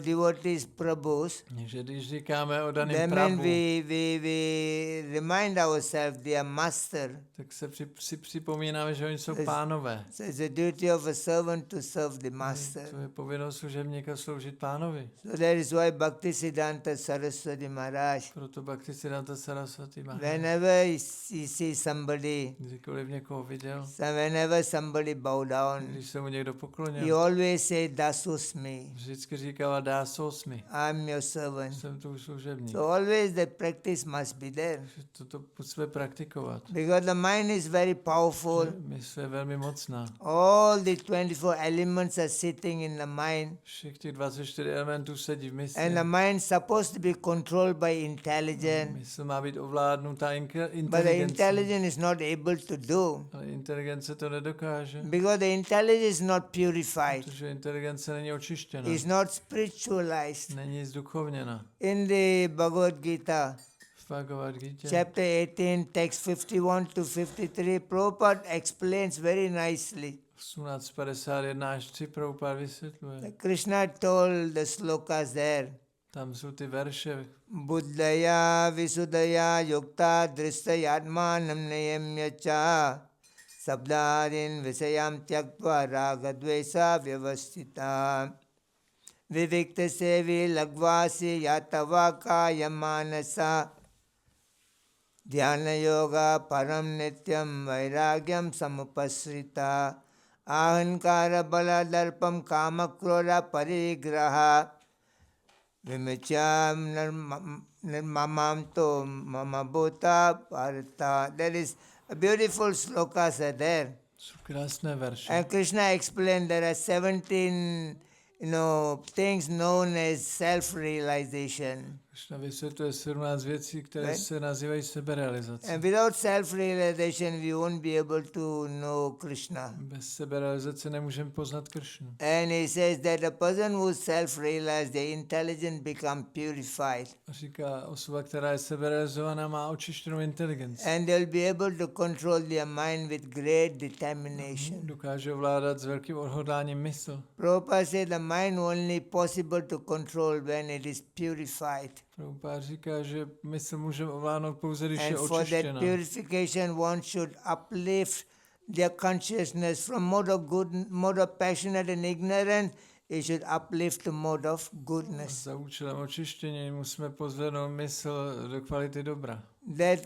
devotees Prabhus, Takže když říkáme o daným then Prabhu, we remind ourselves they are master. tak se si připomínáme, že oni jsou pánové. So it's the duty of a servant to serve the master. To je povinnost služebníka sloužit pánovi. So that is why Bhakti Siddhanta Saraswati Maharaj, Proto Bhakti Siddhanta Saraswati Maharaj, whenever he sees somebody, kdykoliv někoho viděl, whenever somebody bow down, když se mu někdo he poklonil, always say, Dasusmi, vždycky říkala dá sosmi, I'm your servant. jsem tu služebník. So always the practice must be there. Toto musíme praktikovat. Because the mind is very powerful. Mysl je velmi mocná. All the 24 elements are sitting in the mind. Všech těch 24 elementů sedí v mysli. And the mind is supposed to be controlled by intelligence. Mysl má být ovládnutá But the inteligencí. intelligence is not able to do. Ale inteligence to nedokáže. Because the intelligence is not purified. Protože inteligence není očištěna. Is not spiritualized. Není zduchovněna. In the Bhagavad Gita, V Bhagavad Gita, chapter 18, text 51 to 53, Prabhupada explains very nicely. 1851 až 3 Prabhupada vysvětluje. Krishna told the slokas there. Tam jsou ty verše. Buddhaya visudaya yukta dristayatmanam nayamyacha sabdarin visayam tyaktva ragadvesa vyavastita vivikta sevi lagvasi yatava kaya manasa dhyana yoga param nityam vairagyam samupasrita ahankara bala darpam kamakroda parigraha Vimacham nirmamamto mamabhuta parta. There is a beautiful slokas are there. Jsou krásné verše. And Krishna explained there are 17, things known as self-realization. Krishna vysvětluje 17 věcí, které se nazývají seberealizace. And without self-realization, we won't be able to know Krishna. Bez seberealizace nemůžeme poznat Krishnu. And he says that a person who is self-realized, their intelligence become purified. A říká, osoba, která je seberealizovaná, má očištěnou inteligenci. And they'll be able to control their mind with great determination. Dokáže ovládat s velkým odhodláním mysl. Prabhupada said the mind only possible to control when it is purified. Prabhupada říká, že mysl můžeme ovládnout pouze, když je And for that očištěná. purification, one should uplift their consciousness from mode of passionate and ignorance. It should uplift the mode of goodness. Za účelem očištění musíme pozvednout mysl do kvality dobra. That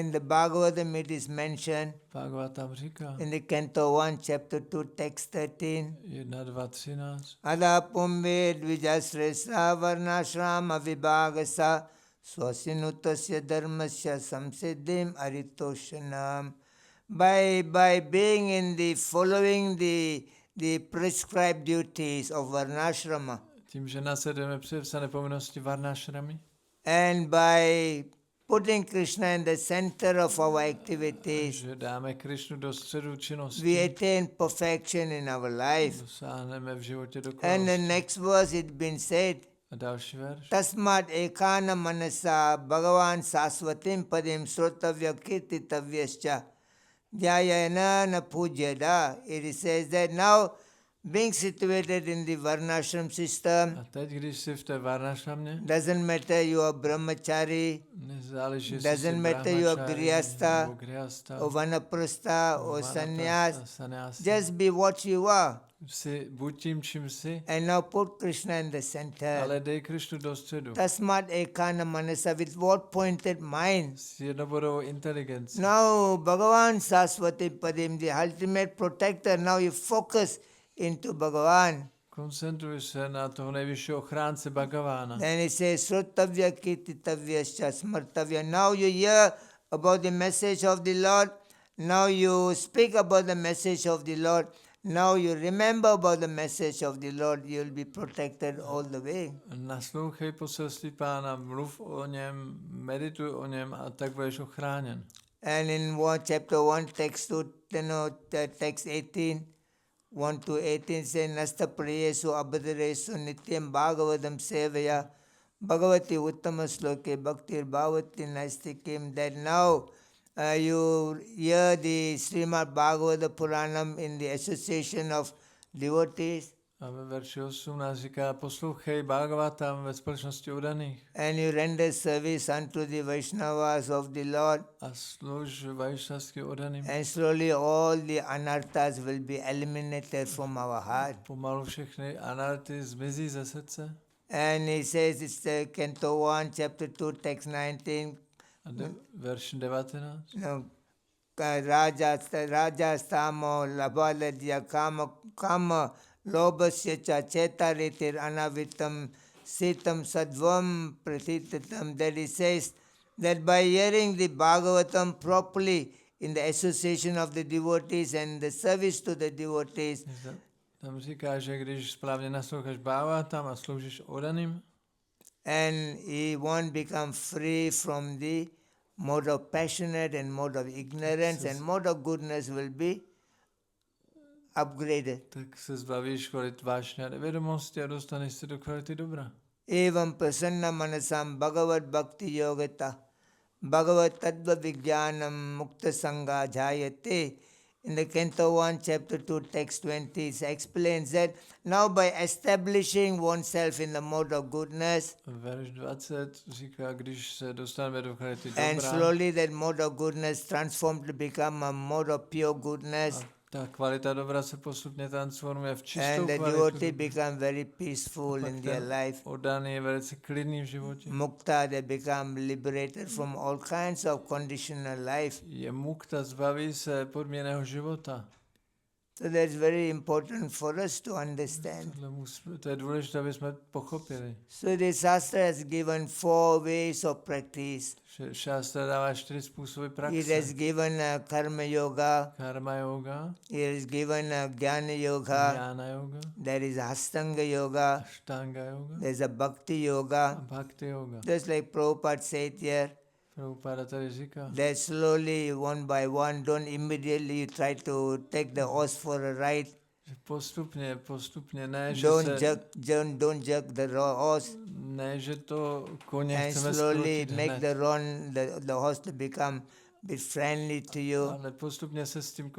in the Bhagavatam it is mentioned Bhagavad tam říká, in the Canto 1, Chapter 2, Text 13. 1, 2, 13. Ada pumbe dvijasresa varnashrama vibhagasa swasinutasya dharmasya samsiddhim aritoshanam. By being in the following the prescribed duties of varnashrama Tím, že následujeme předepsané povinnosti varnashramy and by putting Krishna in the center of our activities, že dáme Krishnu do středu činnosti, we attain perfection in our life. dosáhneme v životě And the dokonalosti. next verse it been said, A další verš. Tasmat ekana manasa Bhagavan sasvatim padim srotavya kirtitavyascha dhyayana na pujyada. It says that now being situated in the varnashram system, A teď, když jsi v té varnashramě, doesn't matter you are brahmachari, nezáleží, jestli jsi doesn't matter you are brahmachari, grihastha, nebo grihastha, or vanaprastha, or vanaprastha, sannyas. sannyasi. Just be what you are. Jsi buď tím, čím jsi, And now put Krishna in the center. ale dej Krishnu do středu. Tasmat ekana manasa, with what pointed mind. S jednobodovou inteligencí. Now Bhagavan Saraswati Padim, the ultimate protector, now you focus into Bhagavan. Koncentruj se na toho nejvyššího ochránce Bhagavána. Then he says, Srutavya Kirtitavyascha Smartavya. Now you hear about the message of the Lord. Now you speak about the message of the Lord. Now you remember about the message of the Lord. You will be protected all the way. Naslouchej poselství Pána, mluv o něm, medituj o něm a tak budeš ochráněn. And in chapter 1, text 2, text 18, 1 to 18 say, Nasta Priyesu Abhadaresu Nityam Bhagavadam Sevaya Bhagavati Uttama Sloke Bhaktir Bhavati Naistikim. That now you hear the Srimad Bhagavata Puranam in the association of devotees. A ve verši 18 říká, poslouchej Bhagavatam ve společnosti udaných. And you render service unto the Vaishnavas of the Lord. A služ vajšnavským udaným. And slowly all the anarthas will be eliminated from our heart. Pomalu všechny anarty zmizí ze srdce. And he says, it's Canto 1, chapter 2, text 19. Verš 19. No, Raja Stamo Labhaladya Kama Lobhasya cha Chetaritir Anavitam Sitam Sadvam Pratitatam. That he says that by hearing the Bhagavatam properly in the association of the devotees and the service to the devotees. Tam říká, že když správně nasloucháš Bhagavatam a sloužíš odaným, and he won't become free from the mode of passionate and mode of ignorance, and mode of goodness will be upgraded. Tak se zbavíš kvalit vášně a nevědomosti a dostaneš se do kvality dobra. Evam prasanna manasam bhagavad bhakti yogata bhagavad tattva vijnanam mukta sangha jayate. In the Canto 1, chapter 2, text 20, it explains that now by establishing oneself in the mode of goodness, Verš 20 říká, když se dostaneme do kvality and dobra, slowly that mode of goodness transformed to become a mode of pure goodness, a ta kvalita dobra se postupně transformuje v čistou and the kvalitu. devotee become very peaceful in their life. Oddaný je velice klidný v životě. Mukta, they become liberated from all kinds of conditional life. Je mukta, zbaví se podmíněného života. So that's very important for us to understand. To je důležité, aby jsme pochopili. So the Shastra has given 4 ways of practice. Šástra dává 4 způsoby It praxe. has given karma yoga. Karma yoga, It has given jnana yoga. jnana yoga, There is Astanga yoga. ashtanga yoga There's a Bhakti a yoga. bhakti yoga. Just like Prabhupada said here, Prabhupada tady říká, that slowly, one by one, don't immediately try to take the horse for a ride. že postupně, ne, že Don't jerk the horse, ne, že to koně and chceme slowly skrotit make hned, the horse to become a bit friendly to you, ale postupně se s tím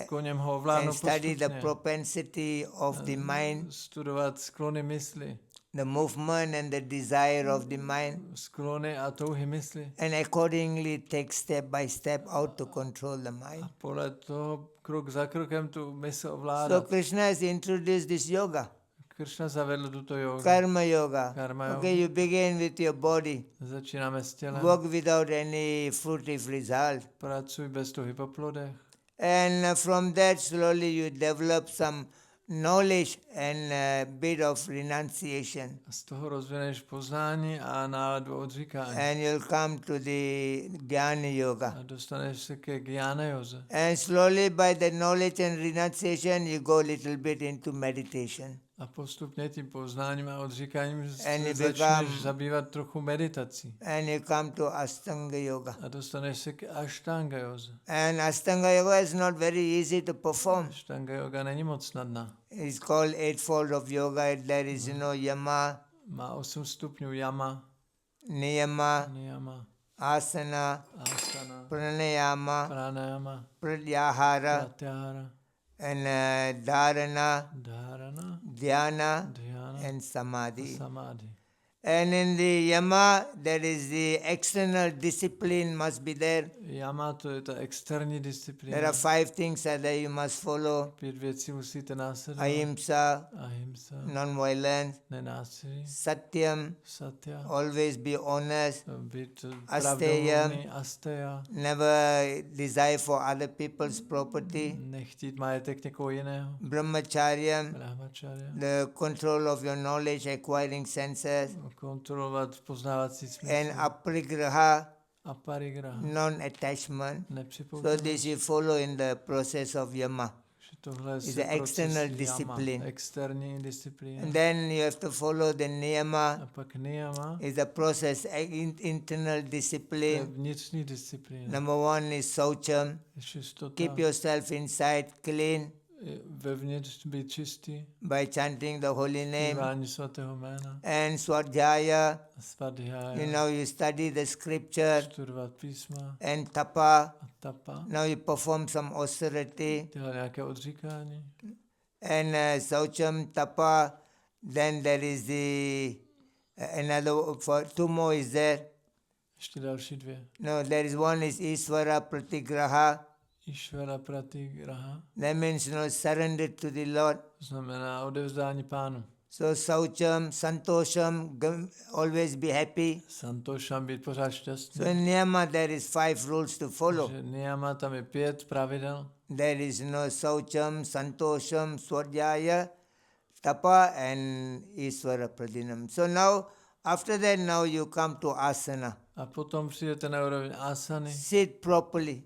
koněm ho ovládnout and study the postupně. propensity of the mind, Studovat sklony mysli, the movement and the desire of the mind, sklony a touhy mysli. and accordingly take step by step how to control the A mind. podle toho krok za krokem tu mysl So ovládat. Krishna has introduced this yoga, Krishna zavedl tuto jogu. karma yoga. Karma yoga. Okay, you begin with your body. Začínáme s tělem. Work without any fruitive result. Pracuj bez touhy po plodech. And from that slowly you develop some knowledge and a bit of renunciation. A z toho rozvineš poznání a náladu odříkání. And you'll come to the Jnana yoga. A dostaneš se ke Jnana józe. And slowly by the knowledge and renunciation you go a little bit into meditation. A postupně tím poznáním a odříkáním And se you začneš become- zabývat trochu meditací. And you come to Astanga yoga. A dostaneš se k Ashtanga józe. And Astanga yoga is not very easy to perform. Ashtanga yoga není moc snadná. It's called eightfold of yoga. There is, yama, Má 8 stupňů yama, niyama, niyama, asana, asana, pranayama, pranayama, pratyahara, pratyahara, and dharana, dharana, dhyana, dhyana, and samadhi. samadhi. And in the yama, there is the external discipline must be there. Yama, to je ta externí There disciplína. are 5 things that you must follow. 5 věcí musíte následovat. Ahimsa, Ahimsa, non-violence, nenásilí, satyam, satya, always be honest, být Asteya. pravdomluvný, asteya, never desire for other people's property, nechtít majetek někoho jiného, brahmacharya, brahmacharya, the control of your knowledge, acquiring senses, kontrolovat poznávací smysl, and aparigraha, aparigraha, non-attachment. So nepřipouštění. this you follow in the process of yama. Tohle is je the external proces yama, discipline. externí disciplína. And then you have to follow the A niyama, pak niyama, is the process, internal to je discipline. vnitřní disciplína. Number one is saucham. Je čistota, Keep yourself inside clean vevnitř být čistý, by chanting the holy name. zpívání svatého jména, And swadhyaya, svadhyaya, you study the scripture. studovat písma And tapa, a tapa, now you perform some austerity. dělat nějaké odříkání. And saucham, tapa, then there is the another, for two more is there. Ještě další dvě. No, there is one is Ishvara Pratigraha. Ishvara Pratigraha, That means, surrender to the Lord. to znamená odevzdání Pánu. So saucham, santosham, always be happy. Santošam, být pořád šťastný. So in niyama there is 5 rules to follow. Takže niyama, tam je 5 pravidel. There is saucham, santosham, swadhyaya, tapa and Ishvara Pradinam. So now, after that, now you come to asana. A potom přijdete na úroveň asany, Sit properly.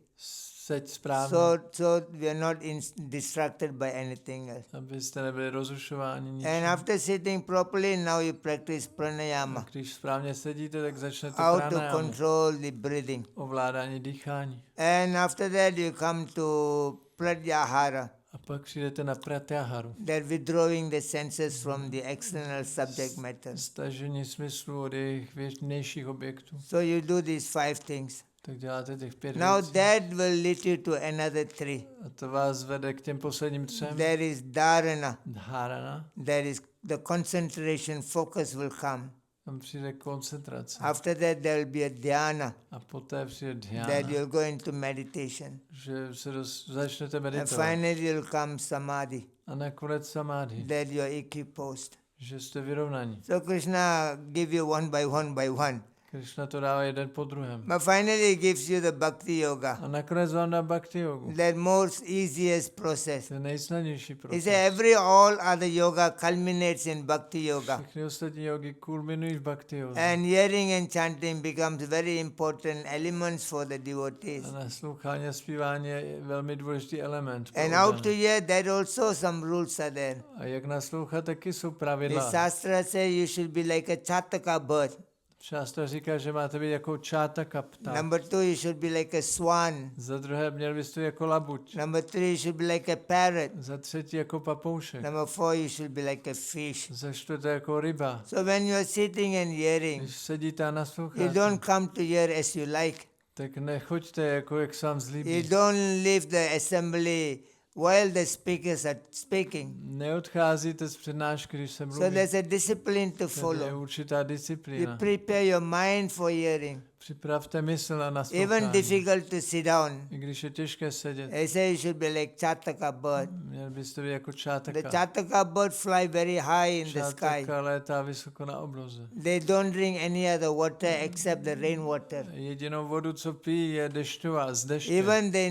seď správně, So we are not distracted by anything else. abyste nebyli rozrušováni And ničím. after sitting properly, now you practice A pranayama. když správně sedíte, tak začnete How to pranayamu, control the breathing. ovládání dýchání. And after that, you come to pratyahara. A pak přijdete na pratyaharu, That withdrawing the senses from the external subject matter. stažení smyslu od jejich vnějších objektů. So you do these 5 things. Tak děláte těch 5 Now věcí. that will lead you to another 3. A to vás vede k těm posledním 3. There is dharana. Dharana, There is the concentration, focus will come. tam přijde koncentrace. After that, there will be a dhyana. A poté přijde That dhyana, you'll go into meditation. že se začnete And meditovat. finally, you'll come samadhi. A nakonec samadhi, That you are equiposed. že jste vyrovnaní. So Krishna give you one by one. Krishna to dává jeden po druhém. But finally, he gives you the bhakti yoga. A nakonec vám dá bhakti yogu. That most easiest process. To je nejsnadnější He proces. said all other yoga culminates in bhakti yoga. Všechny ostatní jogy kulminují v bhakti yoze. And hearing and chanting becomes very important elements for the devotees. A naslouchání a zpívání je velmi důležitý element. pro And how to oddané. hear, that also some rules are there. A jak naslouchat, taky jsou The pravidla. Shastra says you should be like a chataka bird. Šástra říká, že máte být jako čátaka pták. Number 2, you should be like a swan. Za druhé, měl byste být jako labuť. Number 3, you should be like a parrot. Za třetí, jako papoušek. Number 4, you should be like a fish. Za čtvrté, jako ryba. So when you are sitting and hearing, Když sedíte a you nasloucháte, don't come to hear as you like. tak nechoďte, jako jak se vám You zlíbí. don't leave the assembly while the speakers are speaking. Neodcházíte z přednášky, když se So mluví. there's a discipline to To je follow. určitá You disciplína. prepare your mind for hearing. Připravte mysl na Even naslouchání. difficult to sit down. I když je těžké sedět, They say you should be like chataka bird. měl byste být jako The čátaka. chataka bird fly very high in the sky. Čátaka létá vysoko na obloze. They don't drink any other water except the rainwater. Jedinou vodu, co pijí, je dešťová, z deště. Even they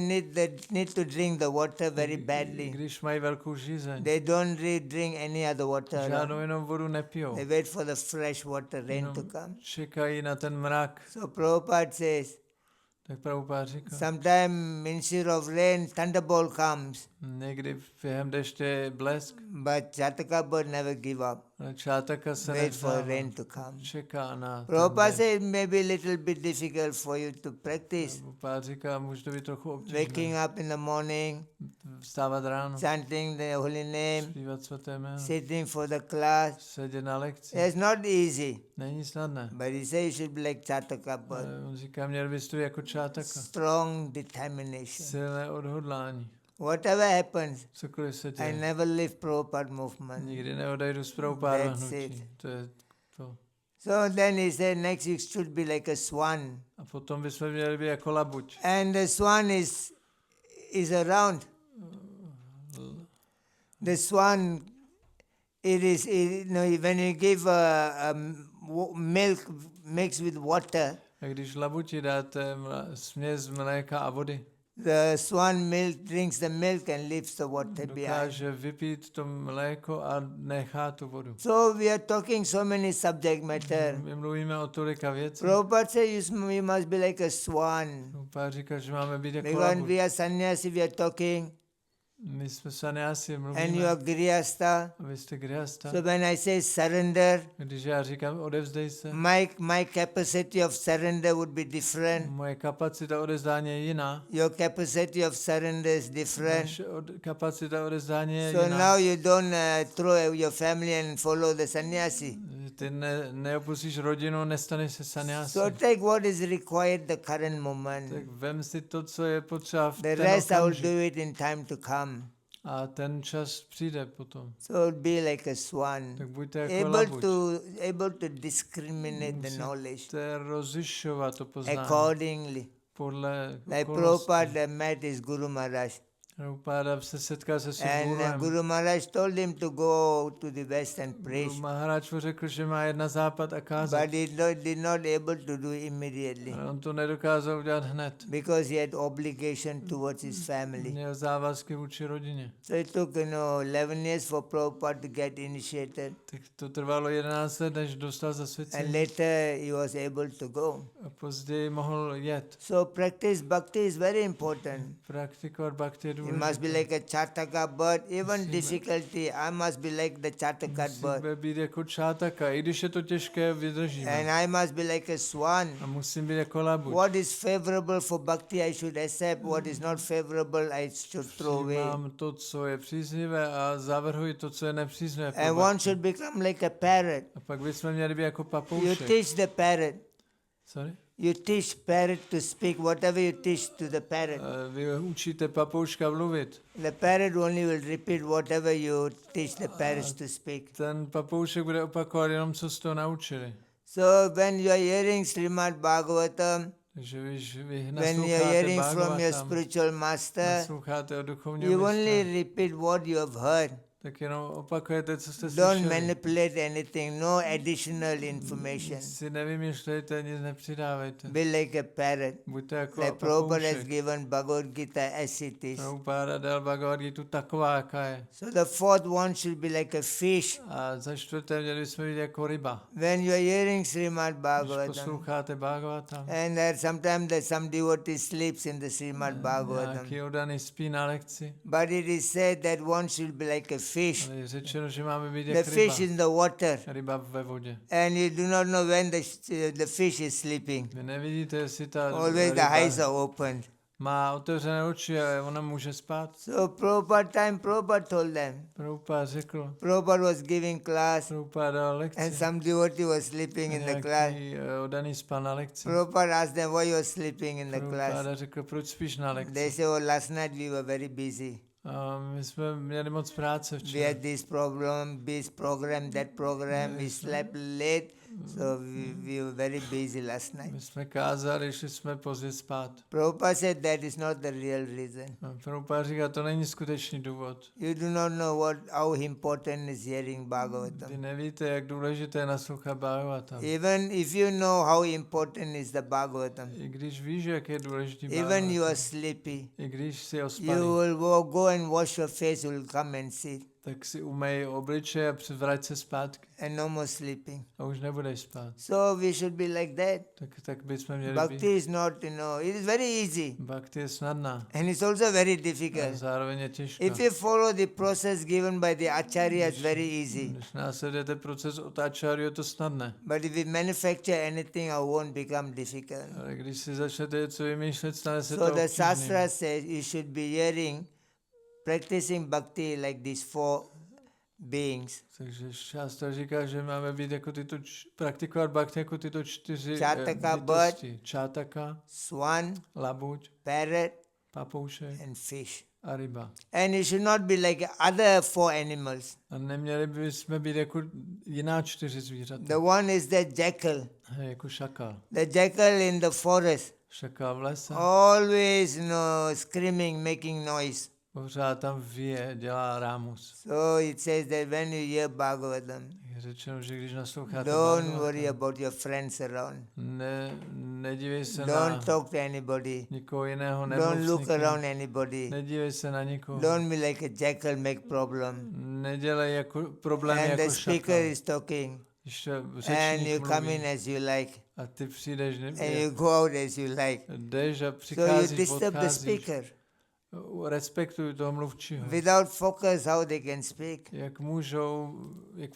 need to drink the water very badly. Když mají velkou žízeň, They don't drink any other water. žádnou jinou vodu nepijou. They wait for the fresh water rain Jenom to come. čekají na ten mrak. So Prabhupada says, Tak Prabhupád říká, sometime instead of rain, thunderbolt comes. někdy během deště je blesk, But Chataka bird never give up. ale čátaka se Wait for nevzdává. rain to come. Čeká na ten Prabhupada den. says it may be a little bit difficult for you to practice. Prabhupád říká, může to být trochu Waking obtížné. up in the morning, Vstávat ráno, chanting the holy name, zpívat svaté jméno, sitting for the class. sedět na lekci. It's not easy. Není snadné. But he says you should be like Chataka bird. Ale on říká, měl bys to jako čátaka. Strong determination. Silné odhodlání. Whatever happens, Cokoliv se I děje. never leave Prabhupada movement. Nikdy neodejdu z Prabhupáda That's hnutí. it. To je to. So then he said next you should be like a swan. A potom bychom měli být jako labuť. And the swan is around. The swan, when you give milk mixed with water, A když labuti dáte směs mléka a vody, the swan drinks the milk and leaves the water behind. dokáže vypít to mléko a nechá tu vodu. So we are talking so many subject matter. My mluvíme o tolika věcí. Prabhupada says you must be like a swan. Prabhupada říká, že máme být jako Because labuť. we are sannyasi, we are talking. My jsme sannyasi, and you mluvíme, are grihastha. a vy jste grihasta. So when I say surrender, Když já říkám odevzdej se, my capacity of surrender would be different. moje kapacita odevzdání je jiná. Your capacity of surrender is different. Naše kapacita odevzdání je So jiná. now you don't throw your family and follow the sannyasi. Ty neopustíš rodinu, nestaneš se sannyasi. So take what is required the current moment. Tak vem si to, co je potřeba v The ten rest I will okamžik. do it in time to come. A ten čas přijde potom. So be like a swan, Tak buďte jako labuť. able to discriminate the knowledge Musíte rozlišovat to poznání accordingly. podle Like okolností. Prabhupada met his Guru Maharaj. Prabhupada se setkal se svým And guruem. Guru Maharaj told him to go to the west and preach. Guru Maharaj mu řekl, že má jet na západ a kázat. But he did not able to do immediately Ale on to nedokázal udělat hned. because he had obligation towards his family. Měl závazky vůči rodině. So it took 11 years for Prabhupada to get initiated. Tak to trvalo 11 let, než dostal And zasvěcení. later he was able to go. A později mohl jet. So practice bhakti is very important. Praktikovat bhakti je You must be důležité. like a Chataka bird. Even difficulty, I must be like the Chataka bird. Musíme být jako čátaka, i když je to těžké, vydržíme. And I must be like a swan. A musím být jako labuť. What is favorable for bhakti, I should accept. What is not favorable, I should throw away. Mám to, co je příznivé a zavrhuji to, co je nepříznivé. pro And one bhakti. should become like a parrot. A pak bychom měli být jako You papoušek. teach the parrot. Sorry? You teach parrot to speak whatever you teach to the parrot. Vy učíte papouška mluvit. The parrot only will repeat whatever you teach the parrots to speak. Ten papoušek bude opakovat jenom, co jste ho naučili. So when you are hearing Srimad Bhagavatam, Takže vy when you are nasloucháte hearing from your Bhagavatam, spiritual master, nasloucháte od duchovního you only mistra, repeat what you have heard. tak jenom opakujete, co jste Don't slyšeli. manipulate anything, no additional information. Si nevymýšlejte, nic nepřidávejte. Be like a parrot. Buďte jako Like Prabhupada has papoušek. given Bhagavad Gita as it is. Prabhupada dal Bhagavad Gitu taková, jaká je. So the fourth one should be like a fish. A za čtvrté měli bychom být jako ryba. When you are hearing Srimad Když Bhagavatam, posloucháte Bhagavatam, and sometimes some devotee sleeps in the Srimad Bhagavatam. nějaký oddaný spí na lekci, But it is said that one should be like a fish. ale je řečeno, že máme být The jak fish ryba. in the water. Ryba ve vodě. And you do not know when the fish is sleeping. Vy nevidíte, jestli ta Always the ryba eyes are opened. má otevřené oči a ona může spát. So Prabhupada told them. Prabhupada řekl, Prabhupada was giving class Prabhupada dal and lekci. some devotee was sleeping in the class. Nějaký oddaný spal na lekci. Prabhupada asked them, why you are sleeping in the class? Prabhupada řekl, proč spíš na They lekci? say, oh, last night we were very busy. A my jsme měli moc práce We včera. had this program, that program. We slept late. So we were very busy last night. My jsme kázali, šli jsme pozdě spát. Prabhupada said that is not the real reason. A Prabhupada říká, to není skutečný důvod. You do not know how important is hearing Bhagavatam. Vy nevíte, jak důležité je naslouchat Bhagavatam. Even if you know how important is the Bhagavatam, I když víš, jak je důležitý even you Bhagavatam, are sleepy, i když si you ospalý, will go and wash your face, you will come and sit, tak si umej obličej a vrať se zpátky. and no more sleeping. A už nebudeš spát. So we should be like that. Tak bychom měli Bhakti být. is not, it is very easy. Bhakti je snadná. And it's also very A difficult. zároveň je těžká. If you follow the process given by the acharya, it's very easy. Když následujete proces od acharya, je to snadné. But if you manufacture anything, it won't become difficult. Ale když si začnete něco vymýšlet, stane se So to the obtížným. Shastra says you should be hearing, practicing bhakti like these four beings. Takže šástra říká, že máme být jako praktikovat bhakti jako tyto 4 Čátaka, bytosti. Čátaka, Swan, labuť, parrot, papoušek and fish. a ryba. And you should not be like other four animals. A neměli bychom být jako jiná 4 zvířata. The one is the jackal. Jako šakal. The jackal in the forest, Šakal v lese. always screaming, making noise. Pořád tam vyje, dělá rámus. So it says that when you hear Bhagavatam, Je řečeno, že když nasloucháte don't Bhagavatam, worry about your friends around. nedívej se Don't na talk to anybody. nikoho jiného, nebo Don't look around anybody. nedívej se na nikoho. Don't be like a jackal, make problem. Nedělej jako problémy And jako the speaker šakal. is talking, Když and you řečník come mluví in as you like, a ty přijdeš, and you go out as you like. jdeš a So you přicházíš, disturb the odcházíš, speaker. respektují toho mluvčího. Without focus, how they can speak? Jak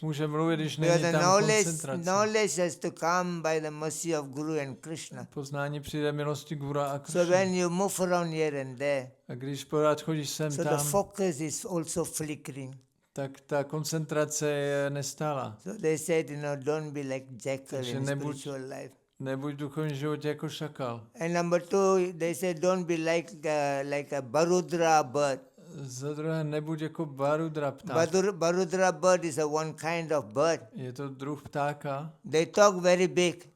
může mluvit, když Because není the tam koncentrace. knowledge has to come by the mercy of Guru and Krishna. Poznání přijde milosti Guru a So Krishna. when you move around here and there, A když pořád chodíš sem so the tam, focus is also flickering. tak ta koncentrace je nestálá. So they said, don't be like jackal Takže in spiritual life. Nebuď v duchovním životě jako šakal. And number 2, they said, don't be like a Barudra bird. Za druhé, nebuď jako Barudra pták. Barudra bird is a one kind of bird. Je to druh ptáka. They talk very big.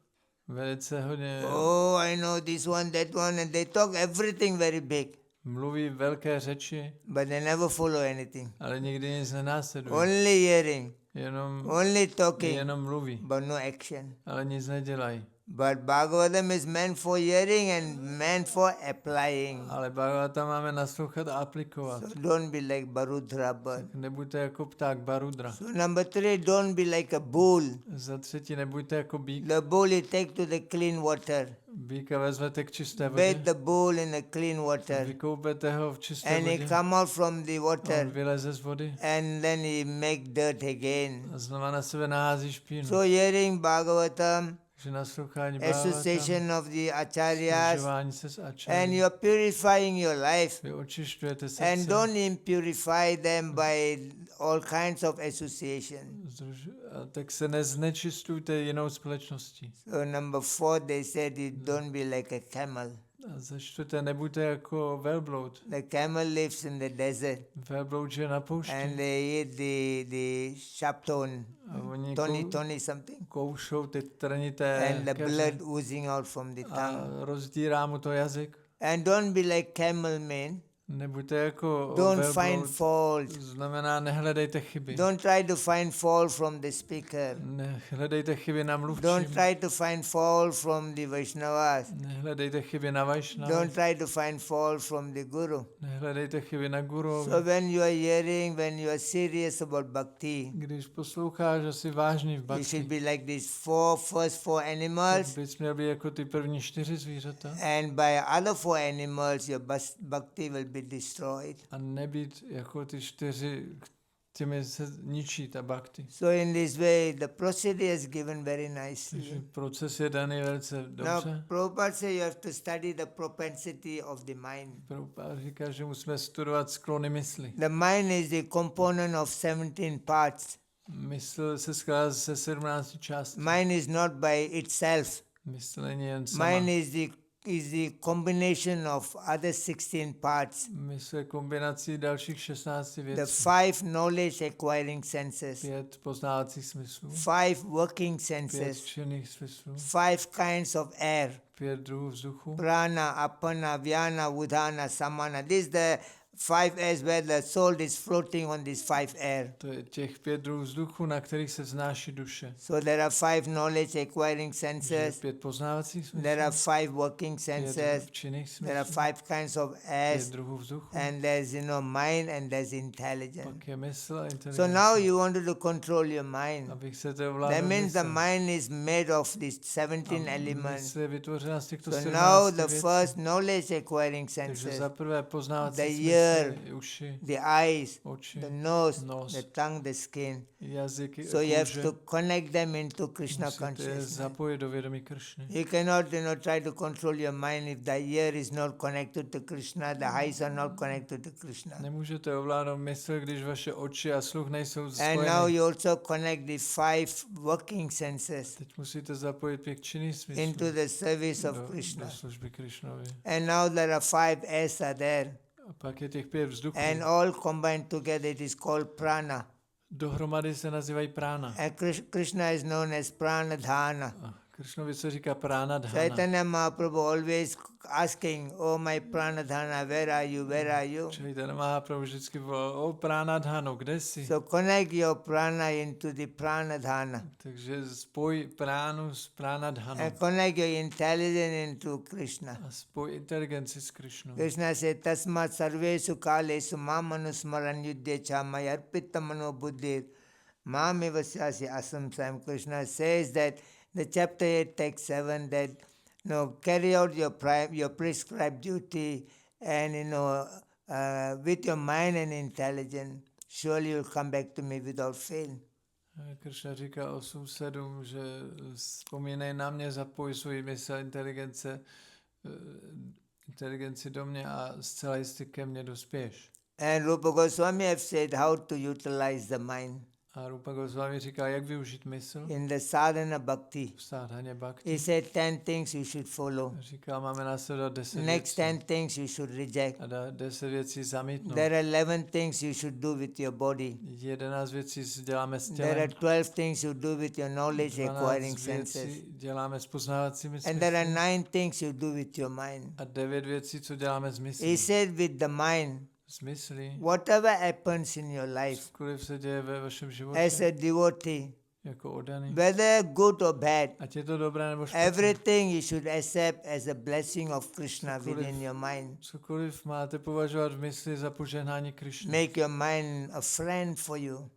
Velice hodně Oh, I know this one, that one, and they talk everything very big. mluví velké řeči, But they never follow anything. ale nikdy nic nenásleduje. Only hearing, Jenom only talking, mluví, but no action. ale nic nedělají. But Bhagavatam is meant for hearing and meant for applying. Ale Bhagavata máme naslouchat a aplikovat. So don't be like Barudra bird. Nebuďte jako pták Barudra. So number 3, don't be like a bull. Za třetí, nebuďte jako bík. The bull you take to the clean water. Bíka vezmete k čisté Bathe vodě. the bull in the clean water. Vykoupete ho v čisté And he vodě. come out from the On water. vyleze z vody And then he make dirt again. a znova na sebe nahází špínu. So hearing Bhagavatam, Takže naslouchání Bhagavata, association of the acharyas, sbližování se s and ačáry. you're purifying your life. Vy očišťujete And srdce. don't impurify them by all kinds of association. Tak se neznečistujte jinou společností. So number 4, they said, don't be like a camel. A za čtvrté, nebuďte jako velbloud. The camel lives in the desert Velbloud žije na and poušti. they eat the sharp-tone, A oni tony something, koušou ty trnité and the keře blood oozing out from the tongue. a rozdírá mu to jazyk. And don't be like camel men. Nebuďte jako Don't find velbloud. fault. Znamená, nehledejte chyby. Don't try to find fault from the speaker. Nehledejte chyby na Don't mluvčím. try to find fault from the Vaishnavas. Nehledejte chyby na Vaishnava. Don't try to find fault from the Guru. Nehledejte chyby na Guru. So when you are hearing, when you are serious about bhakti, Když posloucháš, že jsi vážný v you should Bhakti, be like these first four tak animals, bys měl být jako ty první 4 zvířata and by other 4 animals, your bhakti will be destroyed. a nebýt jako ty 4, těmi se ničí ta Bhakti. So in this way, the procedure is given very Takže nicely. proces je daný velice Now, dobře. Prabhupada says you have to study the propensity of the mind. Prabhupada říká, že musíme studovat sklony mysli. The mind is the component of 17 parts. Mysl se skládá ze 17 částí. Mind is not by itself. Mysl není jen sama. Mind is the combination of other 16 parts. Mysl je kombinací dalších 16 The věcí. 5 knowledge acquiring senses, 5 poznávacích smyslů, 5 working 5 senses, činných smyslů, 5 kinds of air, 5 druhů vzduchu, prana, apana, vyana, udhana, samana. This is the 5 airs where the soul is floating on these 5 air. to je těch 5 druhů vzduchu, na kterých se vznáší duše. So there are 5 knowledge acquiring Takže senses, 5 poznávacích there are smyslů, 5 working 5 senses, činných there are smyslů, 5 kinds of 5 airs, druhů vzduchu, and there's mind and there's intelligence. pak je mysl a So inteligence. now you wanted to control your mind. Abych chcete That ovládnout means the mysl. mind is made of these 17 elements. Mysl je vytvořena z těchto So now 17 the věcí. first knowledge acquiring Takže senses, za prvé poznávací the ear, smysly, uši, the eyes, oči, the nose, nos, the tongue, the skin. jazyk, So you have kůže. to connect them into Krishna Musíte je consciousness. zapojit do vědomí Kršny. You cannot, try to control your mind if the ear is not connected to Krishna, the eyes are not connected to Krishna. Nemůžete ovládnout mysl, když vaše oči a sluch nejsou And now spojeny. you also connect the 5 working senses Teď musíte zapojit 5 činných smyslů into the service of do Krishna. služby Krišnovi. And now there are 5 airs are there. A pak je těch 5 vzduchů. And all combined together it is called prana. Dohromady se nazývají prána. And Krishna is known as pranadhana. A Kršnovi se říká prána dhana. Chaitanya Mahaprabhu always asking, oh my pranadhana, where are you, where are you? Chaitanya Mahaprabhu vždycky volal, o prána dhano, kde jsi? So connect your prana into the pranadhana. Takže spoj pránu s prána dhanou. And connect your intelligence into Krishna. A spoj inteligenci s Krišnou. Krishna said, tasmat sarvesu kalesu mamanusmaran yudhyecha mayarpita mano buddhir mamivasasi asamsam. Krishna says that the chapter 8 text 7 that carry out your prescribed duty and with your mind and intelligence, surely you'll come back to me without fail. Krishna říká 8.7, že vzpomínej na mě, zapoj svůj mysl, inteligenci do mě a zcela jistě ke mně dospěješ. And Rupa Goswami have said how to utilize the mind. A Rupa Goswami říká, jak využít mysl In the sadhana bhakti, v sadhaně bhakti. he said 10 things you should follow. Říká, máme následovat 10 Next věcí 10 things you should reject. a 10 věcí zamítnout. There are 11 things you should do with your body. 11 věcí děláme s There tělem. are 12 things you do with your knowledge 12 acquiring senses. věcí děláme s poznávacími And there are smysly. 9 things you do with your mind. A 9 věcí, co děláme s He myslí. said with the mind, S myslí. whatever happens in your life, Cokoliv se děje ve vašem životě, as a devotee, jako oddaný. whether good or bad, Ať je to dobré nebo špatné. everything you should accept as a blessing of Krishna within your mind. Cokoliv máte považovat v mysli za požehnání Krišny. Make your mind a friend for you.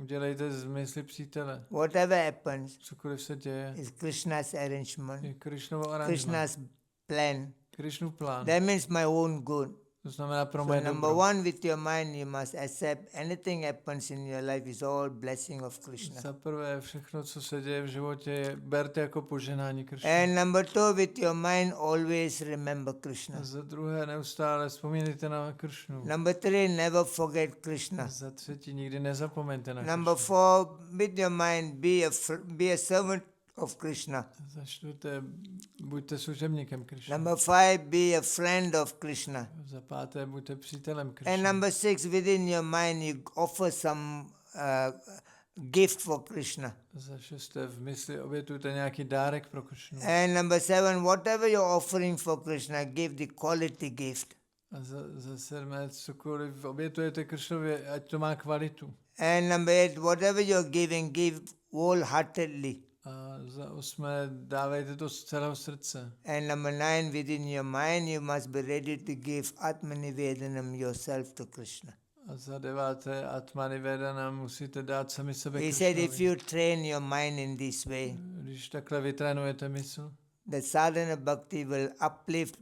Udělejte z mysli přítele. Whatever happens Cokoliv se děje, is Krishna's arrangement, je Krišnovo aranžma. Krishna's plan. Krišnův plán. That means my own good. To znamená pro So moje number dobro. one, with your mind, you must accept anything happens in your life is all blessing of Krishna. Za prvé, všechno, co se děje v životě, berte jako požehnání Krišny. And number two, with your mind, always remember Krishna. A za druhé, neustále vzpomínejte na Krišnu. Number three, never forget Krishna. Za třetí, nikdy nezapomeňte na Number Krišnu. four, with your mind, be a servant of Krishna. Za čtvrté, buďte služebníkem Krišny. Number five, be a friend of Krishna. Za páté, buďte přítelem And Krišny. number six, within your mind, you offer some gift for Krishna. Za šesté, v mysli obětujte nějaký dárek pro Krišnu. And number seven, whatever you're offering for Krishna, give the quality gift. A za sedmé, cokoliv obětujete Krišnově, ať to má kvalitu. And number eight, whatever you're giving, give wholeheartedly. A za osmé, dávejte to z celého srdce. And number nine, within your mind, you must be ready to give Atmanivedanam yourself to Krishna. A za deváté, Atmanivedana, musíte dát sami sebe He said, if Krišnovi. you train your mind in this way, Když takhle vytrénujete mysl, the sadhana bhakti will uplift,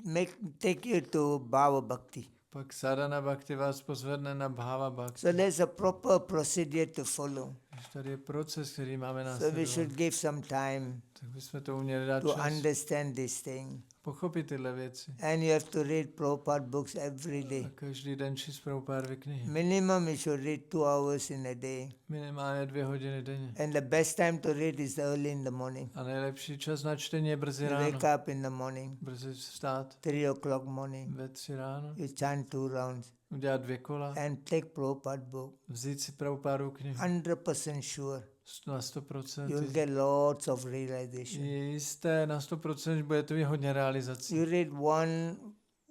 take you to bhava bhakti. pak sadhana bhakti vás pozvedne na bhava bhakti. So there's a proper procedure to follow. Když tady je proces, který máme So we následovat, should give some time tak bychom to uměli dát to čas, understand this thing. pochopit tyhle věci. And you have to read Prabhupada books every day. A každý den číst Prabhupádovy knihy. Minimum you should read 2 hours in a day. Minimálně 2 hodiny denně. And the best time to read is early in the morning. A nejlepší čas na čtení je brzy You ráno. wake up in the morning, Brzy vstát 3 o'clock morning. ve 3 ráno, You chant 2 rounds udělat 2 kola, and take Prabhupada book. vzít si Prabhupádovu knihu. 100% sure. Na 100%. You'll get lots of realization. Je jisté, na 100%, že budete mít hodně realizací. You read